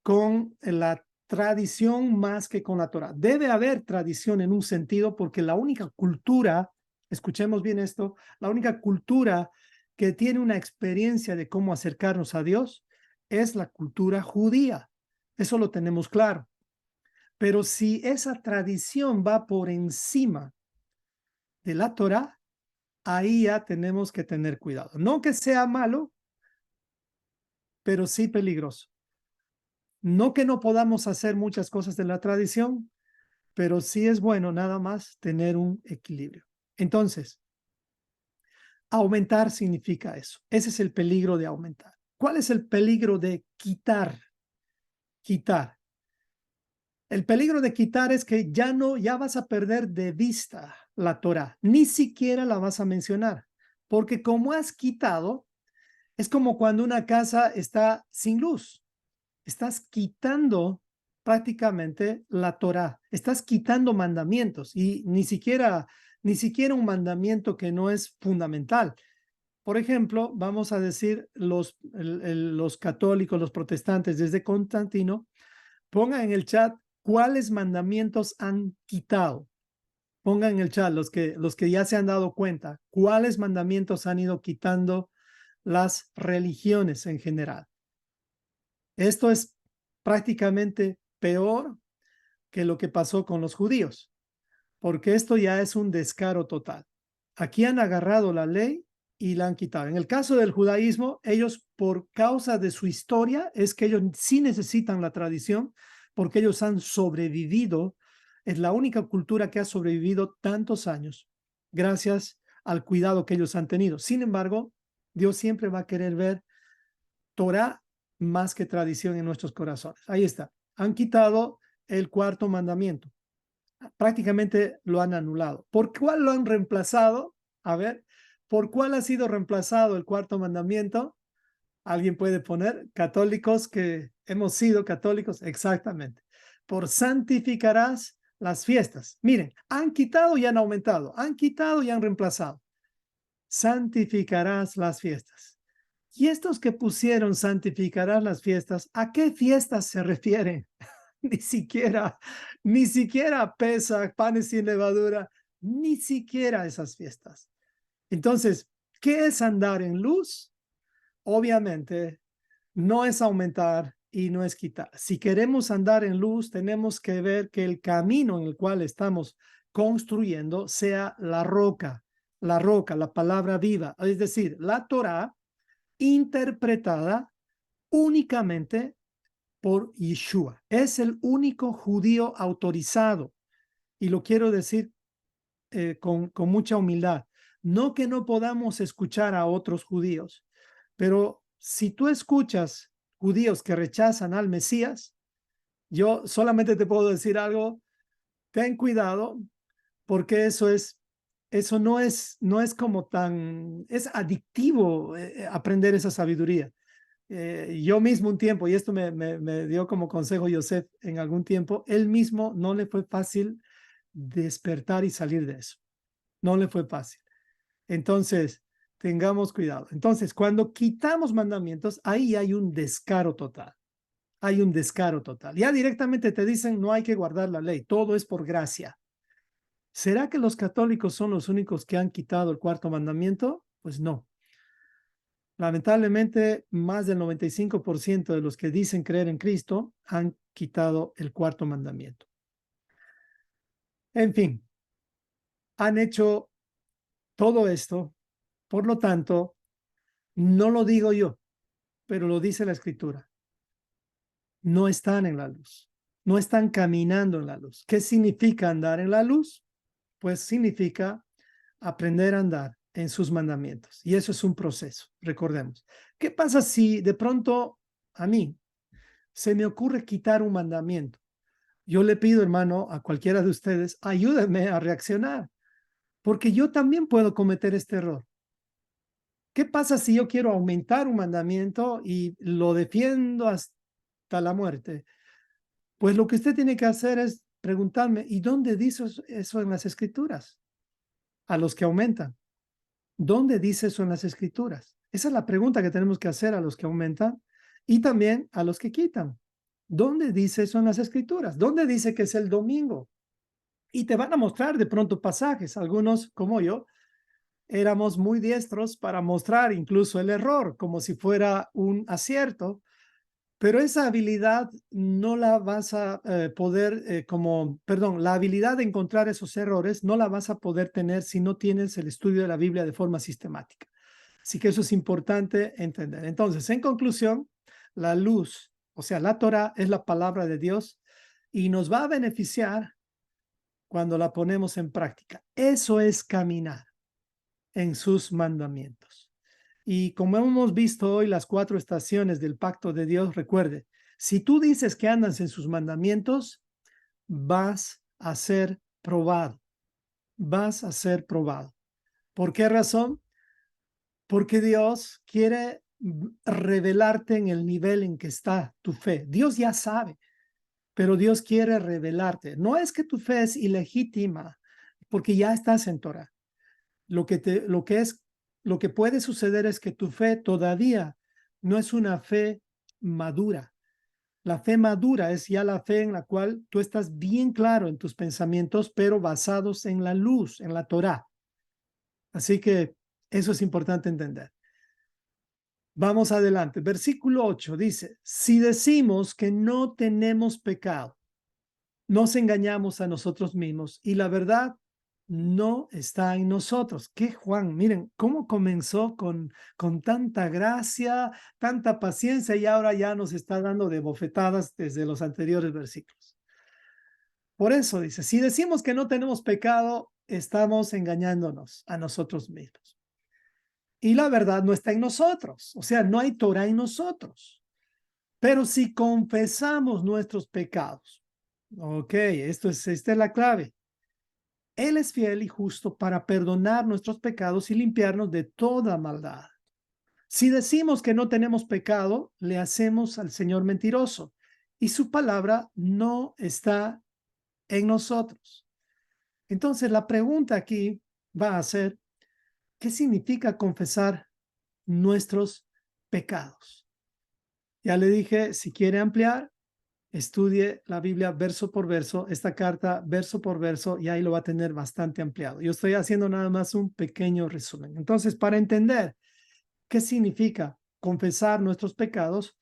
con la tradición más que con la Torah. Debe haber tradición en un sentido porque la única cultura, escuchemos bien esto, la única cultura que tiene una experiencia de cómo acercarnos a Dios es la cultura judía. Eso lo tenemos claro. Pero si esa tradición va por encima de la Torah, ahí ya tenemos que tener cuidado. No que sea malo, pero sí peligroso. No que no podamos hacer muchas cosas de la tradición, pero sí es bueno nada más tener un equilibrio. Entonces, aumentar significa eso. Ese es el peligro de aumentar. ¿Cuál es el peligro de quitar? Quitar. El peligro de quitar es que ya vas a perder de vista la Torah, ni siquiera la vas a mencionar, porque como has quitado, es como cuando una casa está sin luz. Estás quitando prácticamente la Torá. Estás quitando mandamientos y ni siquiera un mandamiento que no es fundamental. Por ejemplo, vamos a decir los católicos, los protestantes desde Constantino, pongan en el chat cuáles mandamientos han quitado. Pongan en el chat los que ya se han dado cuenta, cuáles mandamientos han ido quitando las religiones en general. Esto es prácticamente peor que lo que pasó con los judíos, porque esto ya es un descaro total. Aquí han agarrado la ley y la han quitado. En el caso del judaísmo, ellos, por causa de su historia, es que ellos sí necesitan la tradición, porque ellos han sobrevivido. Es la única cultura que ha sobrevivido tantos años, gracias al cuidado que ellos han tenido. Sin embargo, Dios siempre va a querer ver Torah más que tradición en nuestros corazones. Ahí está. Han quitado el cuarto mandamiento. Prácticamente lo han anulado. ¿Por cuál lo han reemplazado? A ver, ¿por cuál ha sido reemplazado el cuarto mandamiento? ¿Alguien puede poner? Católicos que hemos sido católicos, exactamente. Por santificarás las fiestas. Miren, han quitado y han aumentado, han quitado y han reemplazado. Santificarás las fiestas. Y estos que pusieron santificarás las fiestas, ¿a qué fiestas se refieren? Ni siquiera, ni siquiera Pesaj, panes sin levadura, ni siquiera esas fiestas. Entonces, ¿qué es andar en luz? Obviamente, no es aumentar y no es quitar. Si queremos andar en luz, tenemos que ver que el camino en el cual estamos construyendo sea la palabra viva, es decir, la Torá interpretada únicamente por Yeshua. Es el único judío autorizado, y lo quiero decir con mucha humildad. No que no podamos escuchar a otros judíos, pero si tú escuchas judíos que rechazan al Mesías, yo solamente te puedo decir algo: ten cuidado, porque eso no es como es adictivo aprender esa sabiduría. Yo mismo un tiempo, y esto me dio como consejo Yosef en algún tiempo, él mismo no le fue fácil despertar y salir de eso. No le fue fácil. Entonces, tengamos cuidado. Entonces, cuando quitamos mandamientos, ahí hay un descaro total. Hay un descaro total. Ya directamente te dicen, no hay que guardar la ley, todo es por gracia. ¿Será que los católicos son los únicos que han quitado el cuarto mandamiento? Pues no. Lamentablemente, más del 95% de los que dicen creer en Cristo han quitado el cuarto mandamiento. En fin, han hecho todo esto. Por lo tanto, no lo digo yo, pero lo dice la Escritura. No están en la luz, no están caminando en la luz. ¿Qué significa andar en la luz? Pues significa aprender a andar en sus mandamientos. Y eso es un proceso, recordemos. ¿Qué pasa si de pronto a mí se me ocurre quitar un mandamiento? Yo le pido, hermano, a cualquiera de ustedes, ayúdenme a reaccionar, porque yo también puedo cometer este error. ¿Qué pasa si yo quiero aumentar un mandamiento y lo defiendo hasta la muerte? Pues lo que usted tiene que hacer es preguntarme, ¿y dónde dice eso en las Escrituras? A los que aumentan. ¿Dónde dice eso en las Escrituras? Esa es la pregunta que tenemos que hacer a los que aumentan y también a los que quitan. ¿Dónde dice eso en las Escrituras? ¿Dónde dice que es el domingo? Y te van a mostrar de pronto pasajes. Algunos, como yo, éramos muy diestros para mostrar incluso el error como si fuera un acierto, pero esa habilidad no la vas a poder, la habilidad de encontrar esos errores no la vas a poder tener si no tienes el estudio de la Biblia de forma sistemática. Así que eso es importante entender. Entonces, en conclusión, la luz, o sea, la Torah es la palabra de Dios y nos va a beneficiar cuando la ponemos en práctica. Eso es caminar en sus mandamientos. Y como hemos visto hoy las 4 estaciones del pacto de Dios, recuerde, si tú dices que andas en sus mandamientos, vas a ser probado. Vas a ser probado. ¿Por qué razón? Porque Dios quiere revelarte en el nivel en que está tu fe. Dios ya sabe. pero Dios quiere revelarte. No es que tu fe es ilegítima, porque ya estás en Torah. Lo que puede suceder es que tu fe todavía no es una fe madura. La fe madura es ya la fe en la cual tú estás bien claro en tus pensamientos, pero basados en la luz, en la Torá. Así que eso es importante entender. Vamos adelante. Versículo 8 dice, si decimos que no tenemos pecado, nos engañamos a nosotros mismos y la verdad no está en nosotros. Que Juan, miren cómo comenzó con tanta gracia, tanta paciencia y ahora ya nos está dando de bofetadas desde los anteriores versículos. Por eso dice, si decimos que no tenemos pecado, estamos engañándonos a nosotros mismos. Y la verdad no está en nosotros, o sea, no hay Torah en nosotros. Pero si confesamos nuestros pecados, ok, esta es la clave. Él es fiel y justo para perdonar nuestros pecados y limpiarnos de toda maldad. Si decimos que no tenemos pecado, le hacemos al Señor mentiroso y su palabra no está en nosotros. Entonces, la pregunta aquí va a ser, ¿qué significa confesar nuestros pecados? Ya le dije, si quiere ampliar, estudie la Biblia verso por verso, esta carta verso por verso, y ahí lo va a tener bastante ampliado. Yo estoy haciendo nada más un pequeño resumen. Entonces, para entender qué significa confesar nuestros pecados,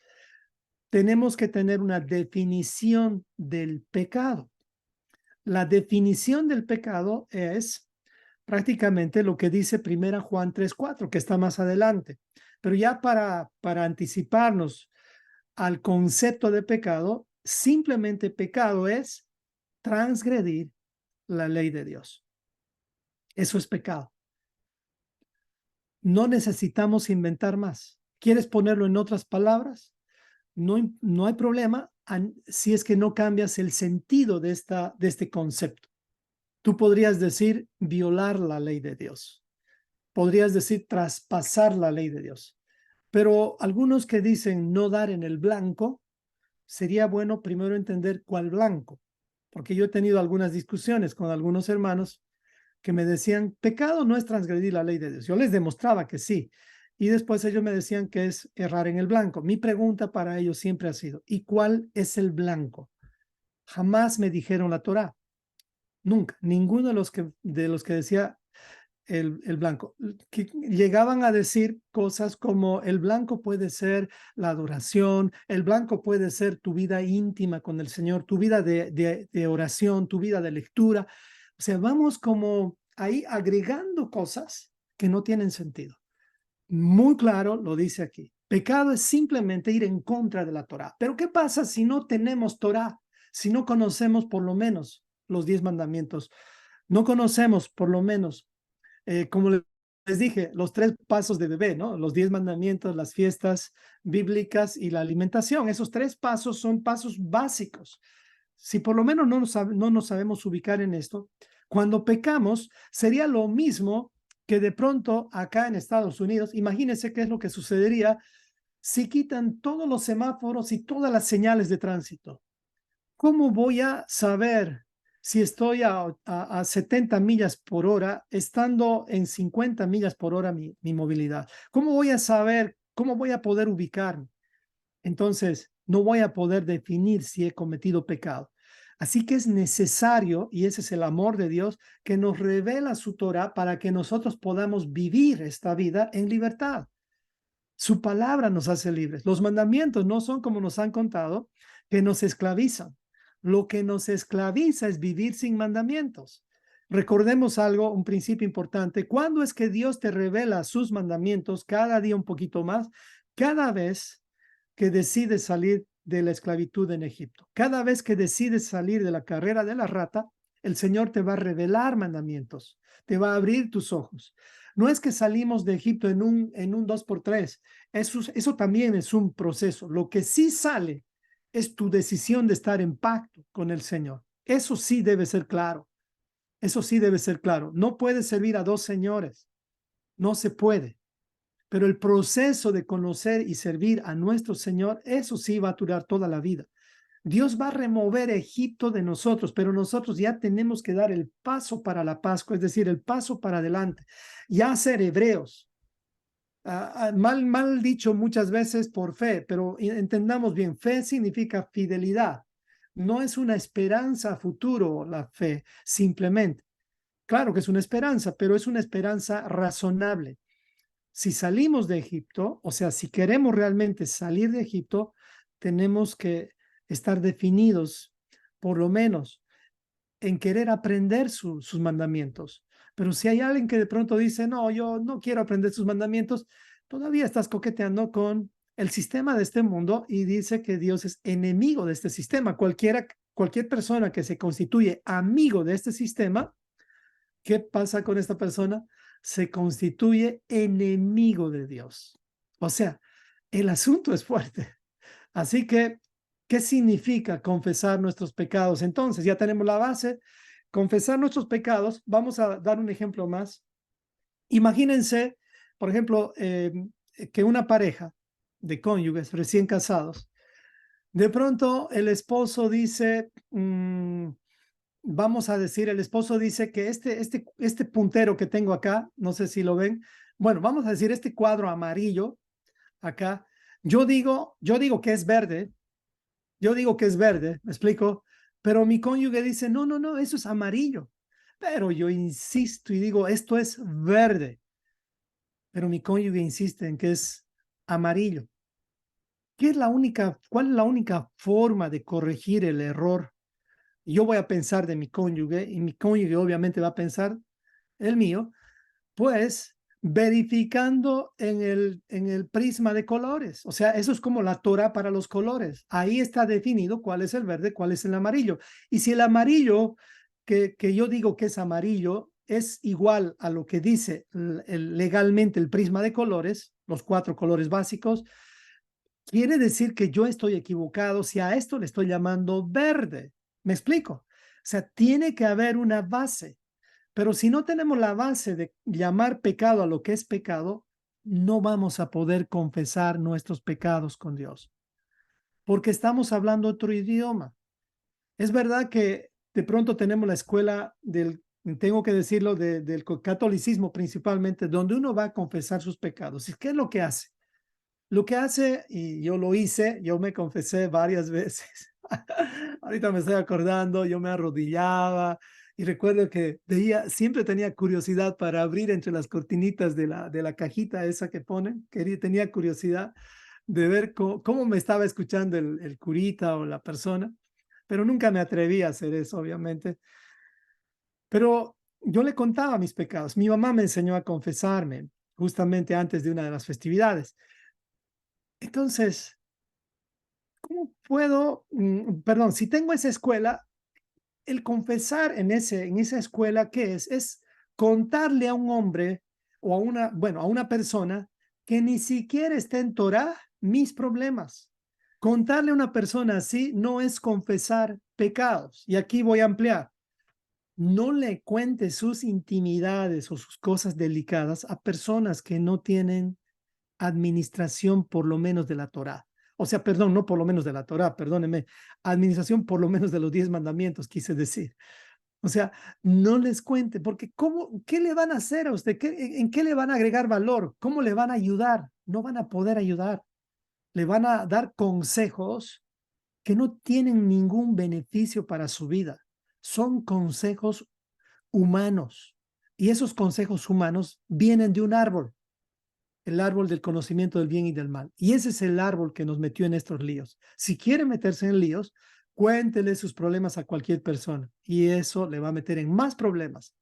tenemos que tener una definición del pecado. La definición del pecado es prácticamente lo que dice 1 Juan 3:4, que está más adelante. Pero ya para anticiparnos al concepto de pecado, simplemente pecado es transgredir la ley de Dios. Eso es pecado. No necesitamos inventar más. ¿Quieres ponerlo en otras palabras? No hay problema si es que no cambias el sentido de este concepto. Tú podrías decir violar la ley de Dios. Podrías decir traspasar la ley de Dios. Pero algunos que dicen no dar en el blanco, sería bueno primero entender cuál blanco, porque yo he tenido algunas discusiones con algunos hermanos que me decían, pecado no es transgredir la ley de Dios. Yo les demostraba que sí, y después ellos me decían que es errar en el blanco. Mi pregunta para ellos siempre ha sido, ¿y cuál es el blanco? Jamás me dijeron la Torá, nunca, ninguno de los que decía el blanco, que llegaban a decir cosas como el blanco puede ser la adoración, el blanco puede ser tu vida íntima con el Señor, tu vida de oración, tu vida de lectura. O sea, vamos como ahí agregando cosas que no tienen sentido. Muy claro lo dice aquí. Pecado es simplemente ir en contra de la Torá. Pero ¿qué pasa si no tenemos Torá? Si no conocemos por lo menos los 10 mandamientos, no conocemos por lo menos como les dije, los 3 pasos de bebé, ¿no? Los 10 mandamientos, las fiestas bíblicas y la alimentación. Esos 3 pasos son pasos básicos. Si por lo menos no nos sabemos ubicar en esto, cuando pecamos sería lo mismo que de pronto acá en Estados Unidos, imagínense qué es lo que sucedería si quitan todos los semáforos y todas las señales de tránsito. ¿Cómo voy a saber si estoy a 70 millas por hora, estando en 50 millas por hora mi movilidad? ¿Cómo voy a saber, cómo voy a poder ubicarme? Entonces, no voy a poder definir si he cometido pecado. Así que es necesario, y ese es el amor de Dios, que nos revela su Torah para que nosotros podamos vivir esta vida en libertad. Su palabra nos hace libres. Los mandamientos no son como nos han contado, que nos esclavizan. Lo que nos esclaviza es vivir sin mandamientos. Recordemos algo, un principio importante. ¿Cuándo es que Dios te revela sus mandamientos cada día un poquito más? Cada vez que decides salir de la esclavitud en Egipto. Cada vez que decides salir de la carrera de la rata, el Señor te va a revelar mandamientos, te va a abrir tus ojos. No es que salimos de Egipto en un 2x3. Eso también es un proceso. Lo que sí sale es tu decisión de estar en pacto con el Señor. Eso sí debe ser claro. Eso sí debe ser claro. No puedes servir a 2 señores. No se puede. Pero el proceso de conocer y servir a nuestro Señor, eso sí va a durar toda la vida. Dios va a remover Egipto de nosotros, pero nosotros ya tenemos que dar el paso para la Pascua, es decir, el paso para adelante, ya ser hebreos. Mal dicho muchas veces por fe, pero entendamos bien, fe significa fidelidad. No es una esperanza a futuro la fe, simplemente. Claro que es una esperanza, pero es una esperanza razonable. Si salimos de Egipto, o sea, si queremos realmente salir de Egipto, tenemos que estar definidos, por lo menos, en querer aprender sus mandamientos. Pero si hay alguien que de pronto dice, no, yo no quiero aprender sus mandamientos, todavía estás coqueteando con el sistema de este mundo y dice que Dios es enemigo de este sistema. Cualquier persona que se constituye amigo de este sistema, ¿qué pasa con esta persona? Se constituye enemigo de Dios. O sea, el asunto es fuerte. Así que, ¿qué significa confesar nuestros pecados? Entonces, ya tenemos la base, confesar nuestros pecados. Vamos a dar un ejemplo más. Imagínense, por ejemplo, que una pareja de cónyuges recién casados, de pronto el esposo dice, vamos a decir, el esposo dice que este puntero que tengo acá, no sé si lo ven, bueno, vamos a decir este cuadro amarillo acá, yo digo que es verde, yo digo que es verde, ¿me explico? Pero mi cónyuge dice, no, no, no, eso es amarillo. Pero yo insisto y digo, esto es verde. Pero mi cónyuge insiste en que es amarillo. ¿Cuál es la única forma de corregir el error? Yo voy a pensar de mi cónyuge y mi cónyuge obviamente va a pensar el mío, pues verificando en el prisma de colores. O sea, eso es como la Torah para los colores. Ahí está definido cuál es el verde, cuál es el amarillo. Y si el amarillo, que yo digo que es amarillo, es igual a lo que dice legalmente el prisma de colores, los 4 colores básicos, quiere decir que yo estoy equivocado si a esto le estoy llamando verde. ¿Me explico? O sea, tiene que haber una base. Pero si no tenemos la base de llamar pecado a lo que es pecado, no vamos a poder confesar nuestros pecados con Dios, porque estamos hablando otro idioma. Es verdad que de pronto tenemos la escuela tengo que decirlo, del catolicismo principalmente, donde uno va a confesar sus pecados. ¿Y qué es lo que hace? Lo que hace, y yo lo hice, yo me confesé varias veces. Ahorita me estoy acordando, yo me arrodillaba y recuerdo que siempre tenía curiosidad para abrir entre las cortinitas de la cajita esa que ponen. Tenía curiosidad de ver cómo me estaba escuchando el curita o la persona, pero nunca me atreví a hacer eso, obviamente. Pero yo le contaba mis pecados. Mi mamá me enseñó a confesarme justamente antes de una de las festividades. Entonces, ¿cómo puedo, perdón, si tengo esa escuela, el confesar en esa escuela, ¿qué es? Es contarle a un hombre o a una persona que ni siquiera está en Torah mis problemas. Contarle a una persona así no es confesar pecados. Y aquí voy a ampliar. No le cuente sus intimidades o sus cosas delicadas a personas que no tienen administración por lo menos de la Torá. O sea, perdón, no por lo menos de la Torá, perdóneme, administración por lo menos de los 10 mandamientos, quise decir. O sea, no les cuente, porque ¿qué le van a hacer a usted? ¿En qué le van a agregar valor? ¿Cómo le van a ayudar? No van a poder ayudar. Le van a dar consejos que no tienen ningún beneficio para su vida. Son consejos humanos. Y esos consejos humanos vienen de un árbol, el árbol del conocimiento del bien y del mal. Y ese es el árbol que nos metió en estos líos. Si quiere meterse en líos, cuéntele sus problemas a cualquier persona y eso le va a meter en más problemas.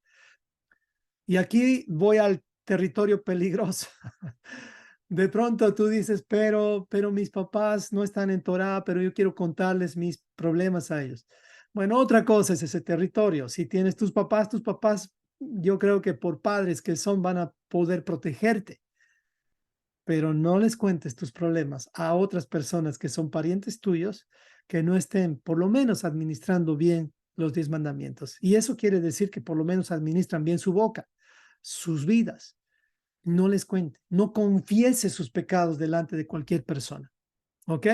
Y aquí voy al territorio peligroso. De pronto tú dices, pero mis papás no están en Torah, pero yo quiero contarles mis problemas a ellos. Bueno, otra cosa es ese territorio. Si tienes tus papás, yo creo que por padres que son, van a poder protegerte, pero no les cuentes tus problemas a otras personas que son parientes tuyos, que no estén por lo menos administrando bien los 10 mandamientos. Y eso quiere decir que por lo menos administran bien su boca, sus vidas. No les cuente, no confiese sus pecados delante de cualquier persona. ¿Ok?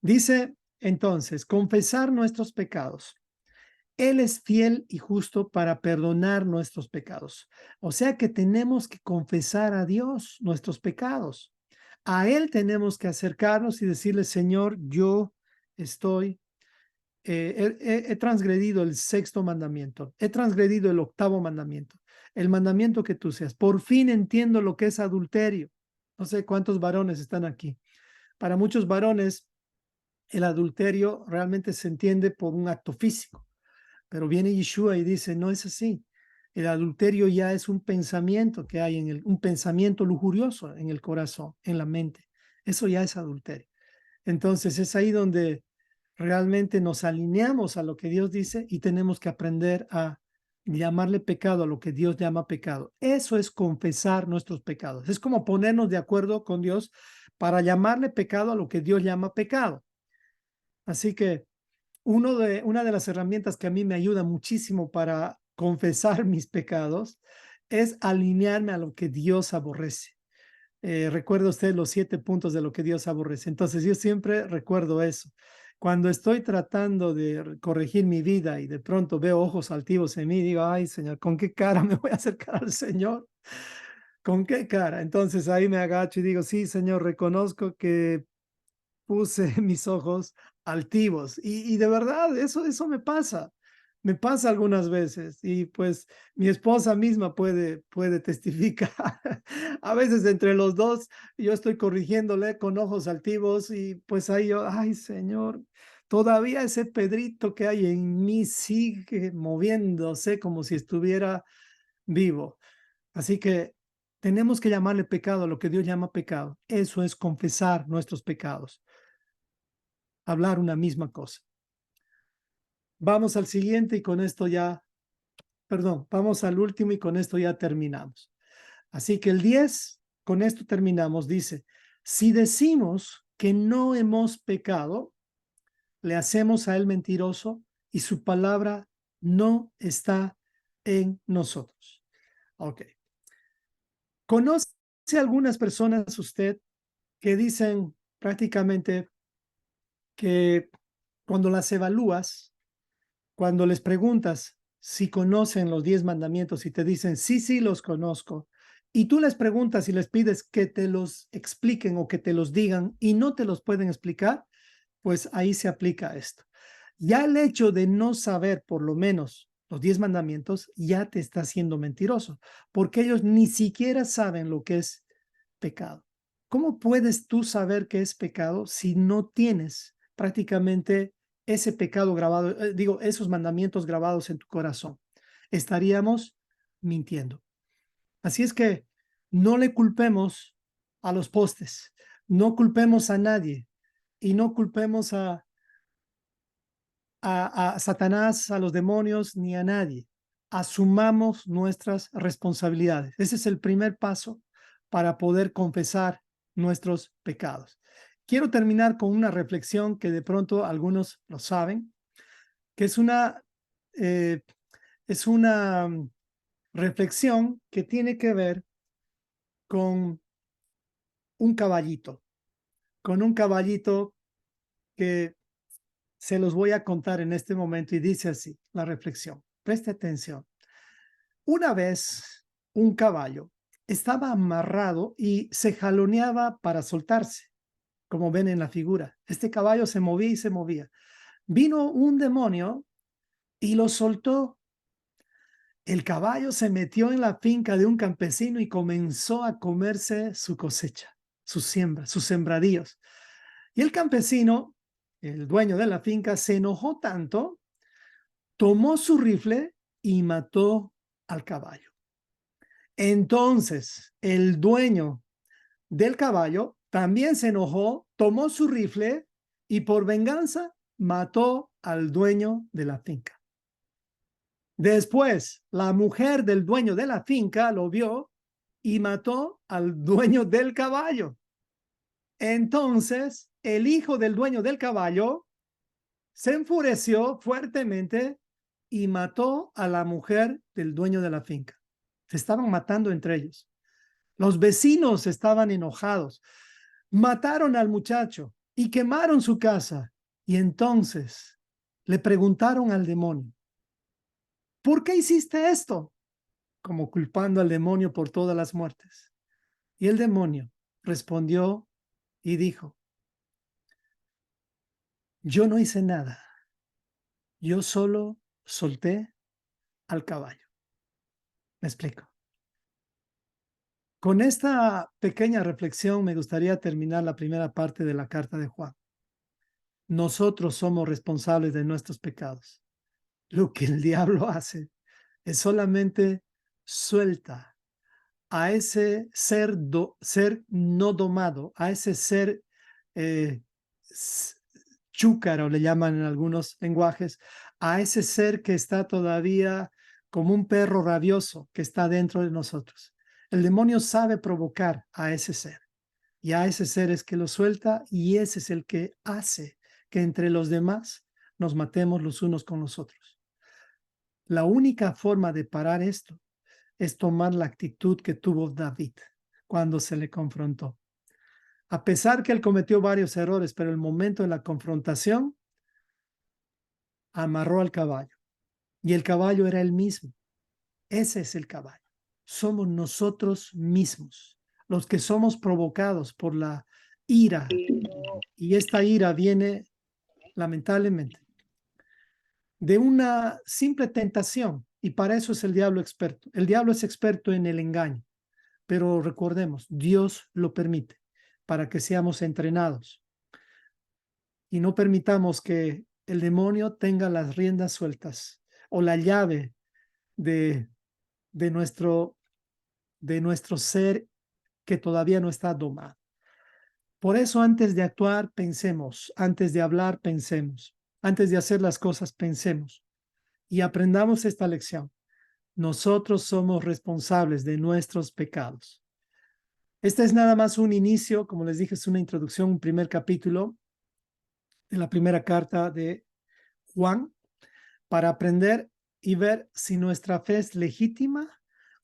Dice entonces, confesar nuestros pecados. Él es fiel y justo para perdonar nuestros pecados. O sea que tenemos que confesar a Dios nuestros pecados. A Él tenemos que acercarnos y decirle, Señor, yo estoy, he transgredido el sexto mandamiento, he transgredido el octavo mandamiento, el mandamiento que tú seas. Por fin entiendo lo que es adulterio. No sé cuántos varones están aquí. Para muchos varones, el adulterio realmente se entiende por un acto físico. Pero viene Yeshua y dice, no es así. El adulterio ya es un pensamiento que hay un pensamiento lujurioso en el corazón, en la mente. Eso ya es adulterio. Entonces es ahí donde realmente nos alineamos a lo que Dios dice y tenemos que aprender a llamarle pecado a lo que Dios llama pecado. Eso es confesar nuestros pecados. Es como ponernos de acuerdo con Dios para llamarle pecado a lo que Dios llama pecado. Así que una de las herramientas que a mí me ayuda muchísimo para confesar mis pecados es alinearme a lo que Dios aborrece. Recuerda usted los 7 puntos de lo que Dios aborrece. Entonces yo siempre recuerdo eso. Cuando estoy tratando de corregir mi vida y de pronto veo ojos altivos en mí, digo, ay Señor, ¿con qué cara me voy a acercar al Señor? ¿Con qué cara? Entonces ahí me agacho y digo, sí, Señor, reconozco que puse mis ojos altivos. Y de verdad, eso me pasa algunas veces. Y pues mi esposa misma puede testificar. A veces entre los dos, yo estoy corrigiéndole con ojos altivos y pues ahí yo, ay Señor, todavía ese Pedrito que hay en mí sigue moviéndose como si estuviera vivo. Así que tenemos que llamarle pecado a lo que Dios llama pecado. Eso es confesar nuestros pecados, hablar una misma cosa. Vamos al siguiente y con esto ya, perdón, vamos al último y con esto ya terminamos. Así que el 10, con esto terminamos, dice, si decimos que no hemos pecado, le hacemos a él mentiroso y su palabra no está en nosotros. Ok. ¿Conoce algunas personas usted que dicen prácticamente que cuando las evalúas, cuando les preguntas si conocen los 10 mandamientos y te dicen, sí, sí, los conozco, y tú les preguntas y les pides que te los expliquen o que te los digan y no te los pueden explicar, pues ahí se aplica esto. Ya el hecho de no saber por lo menos los 10 mandamientos ya te está haciendo mentiroso, porque ellos ni siquiera saben lo que es pecado. ¿Cómo puedes tú saber qué es pecado si no tienes prácticamente ese pecado grabado, esos mandamientos grabados en tu corazón? Estaríamos mintiendo. Así es que no le culpemos a los postes, no culpemos a nadie y no culpemos a Satanás, a los demonios, ni a nadie. Asumamos nuestras responsabilidades. Ese es el primer paso para poder confesar nuestros pecados. Quiero terminar con una reflexión que de pronto algunos lo saben, que eh, es una reflexión que tiene que ver con con un caballito que se los voy a contar en este momento y dice así la reflexión. Preste atención. Una vez un caballo estaba amarrado y se jaloneaba para soltarse, como ven en la figura. Este caballo se movía y se movía. Vino un demonio y lo soltó. El caballo se metió en la finca de un campesino y comenzó a comerse su cosecha, su siembra, sus sembradíos. Y el campesino, el dueño de la finca, se enojó tanto, tomó su rifle y mató al caballo. Entonces, el dueño del caballo también se enojó, tomó su rifle y por venganza mató al dueño de la finca. Después, la mujer del dueño de la finca lo vio y mató al dueño del caballo. Entonces, el hijo del dueño del caballo se enfureció fuertemente y mató a la mujer del dueño de la finca. Se estaban matando entre ellos. Los vecinos estaban enojados. Mataron al muchacho y quemaron su casa. Y entonces le preguntaron al demonio, ¿por qué hiciste esto? Como culpando al demonio por todas las muertes. Y el demonio respondió y dijo, yo no hice nada, yo solo solté al caballo. Me explico. Con esta pequeña reflexión me gustaría terminar la primera parte de la carta de Juan. Nosotros somos responsables de nuestros pecados. Lo que el diablo hace es solamente suelta a ese ser no domado, a ese ser eh, chúcaro, le llaman en algunos lenguajes, a ese ser que está todavía como un perro rabioso que está dentro de nosotros. El demonio sabe provocar a ese ser y a ese ser es que lo suelta y ese es el que hace que entre los demás nos matemos los unos con los otros. La única forma de parar esto es tomar la actitud que tuvo David cuando se le confrontó. A pesar que él cometió varios errores, pero el momento de la confrontación amarró al caballo y el caballo era él mismo. Ese es el caballo. Somos nosotros mismos los que somos provocados por la ira y esta ira viene lamentablemente de una simple tentación y para eso es el diablo experto. El diablo es experto en el engaño. Pero recordemos, Dios lo permite para que seamos entrenados y no permitamos que el demonio tenga las riendas sueltas o la llave de, de, nuestro, de nuestro ser que todavía no está domado. Por eso antes de actuar, pensemos, antes de hablar, pensemos, antes de hacer las cosas, pensemos y aprendamos esta lección. Nosotros somos responsables de nuestros pecados. Este es nada más un inicio, como les dije, es una introducción, un primer capítulo de la primera carta de Juan, para aprender y ver si nuestra fe es legítima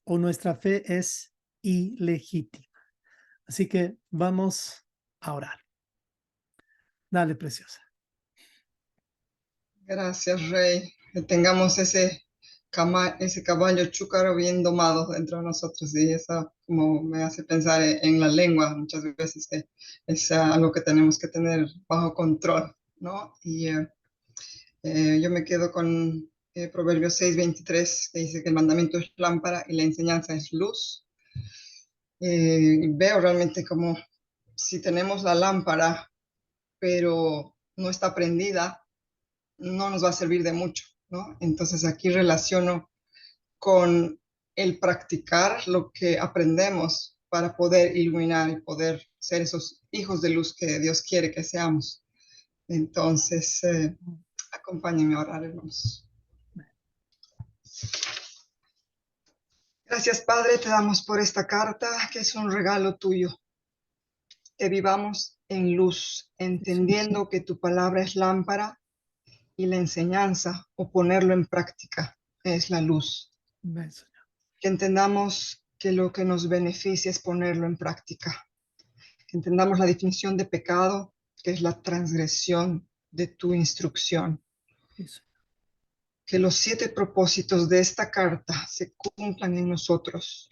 o nuestra fe es ilegítima. Así que vamos a orar. Dale, preciosa. Gracias, Rey. Que tengamos ese caballo chúcaro bien domado dentro de nosotros. Y eso como me hace pensar en la lengua muchas veces, que es algo que tenemos que tener bajo control, ¿no? Y yo me quedo con Proverbios 6:23, que dice que el mandamiento es lámpara y la enseñanza es luz. Veo realmente como si tenemos la lámpara, pero no está prendida, no nos va a servir de mucho, ¿no? Entonces aquí relaciono con el practicar lo que aprendemos para poder iluminar y poder ser esos hijos de luz que Dios quiere que seamos. Entonces, acompáñenme a orar, hermanos. Gracias, Padre, te damos por esta carta, que es un regalo tuyo. Que vivamos en luz, entendiendo que tu palabra es lámpara y la enseñanza o ponerlo en práctica es la luz. Que entendamos que lo que nos beneficia es ponerlo en práctica. Que entendamos la definición de pecado, que es la transgresión de tu instrucción. Que los 7 propósitos de esta carta se cumplan en nosotros,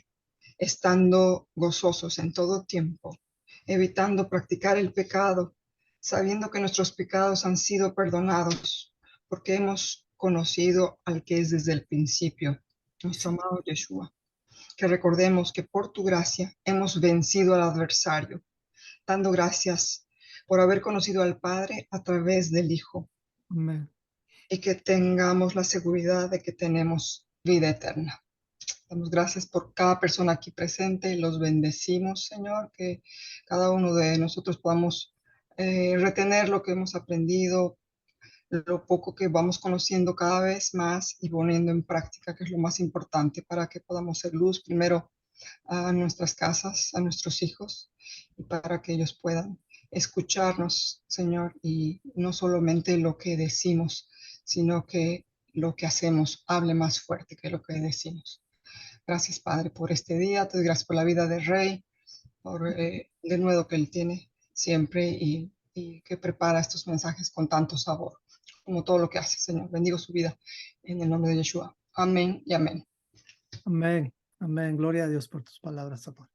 estando gozosos en todo tiempo, evitando practicar el pecado, sabiendo que nuestros pecados han sido perdonados, porque hemos conocido al que es desde el principio, nuestro amado Yeshua. Que recordemos que por tu gracia hemos vencido al adversario, dando gracias por haber conocido al Padre a través del Hijo. Amén. Y que tengamos la seguridad de que tenemos vida eterna. Damos gracias por cada persona aquí presente, los bendecimos, Señor, que cada uno de nosotros podamos retener lo que hemos aprendido, lo poco que vamos conociendo cada vez más y poniendo en práctica, que es lo más importante para que podamos ser luz primero a nuestras casas, a nuestros hijos, y para que ellos puedan escucharnos, Señor, y no solamente lo que decimos, sino que lo que hacemos hable más fuerte que lo que decimos. Gracias, Padre, por este día. Te doy gracias por la vida de Rey, por el nuevo que él tiene siempre y y que prepara estos mensajes con tanto sabor, como todo lo que hace, Señor. Bendigo su vida en el nombre de Yeshua. Amén y amén. Amén. Amén. Gloria a Dios por tus palabras, amor.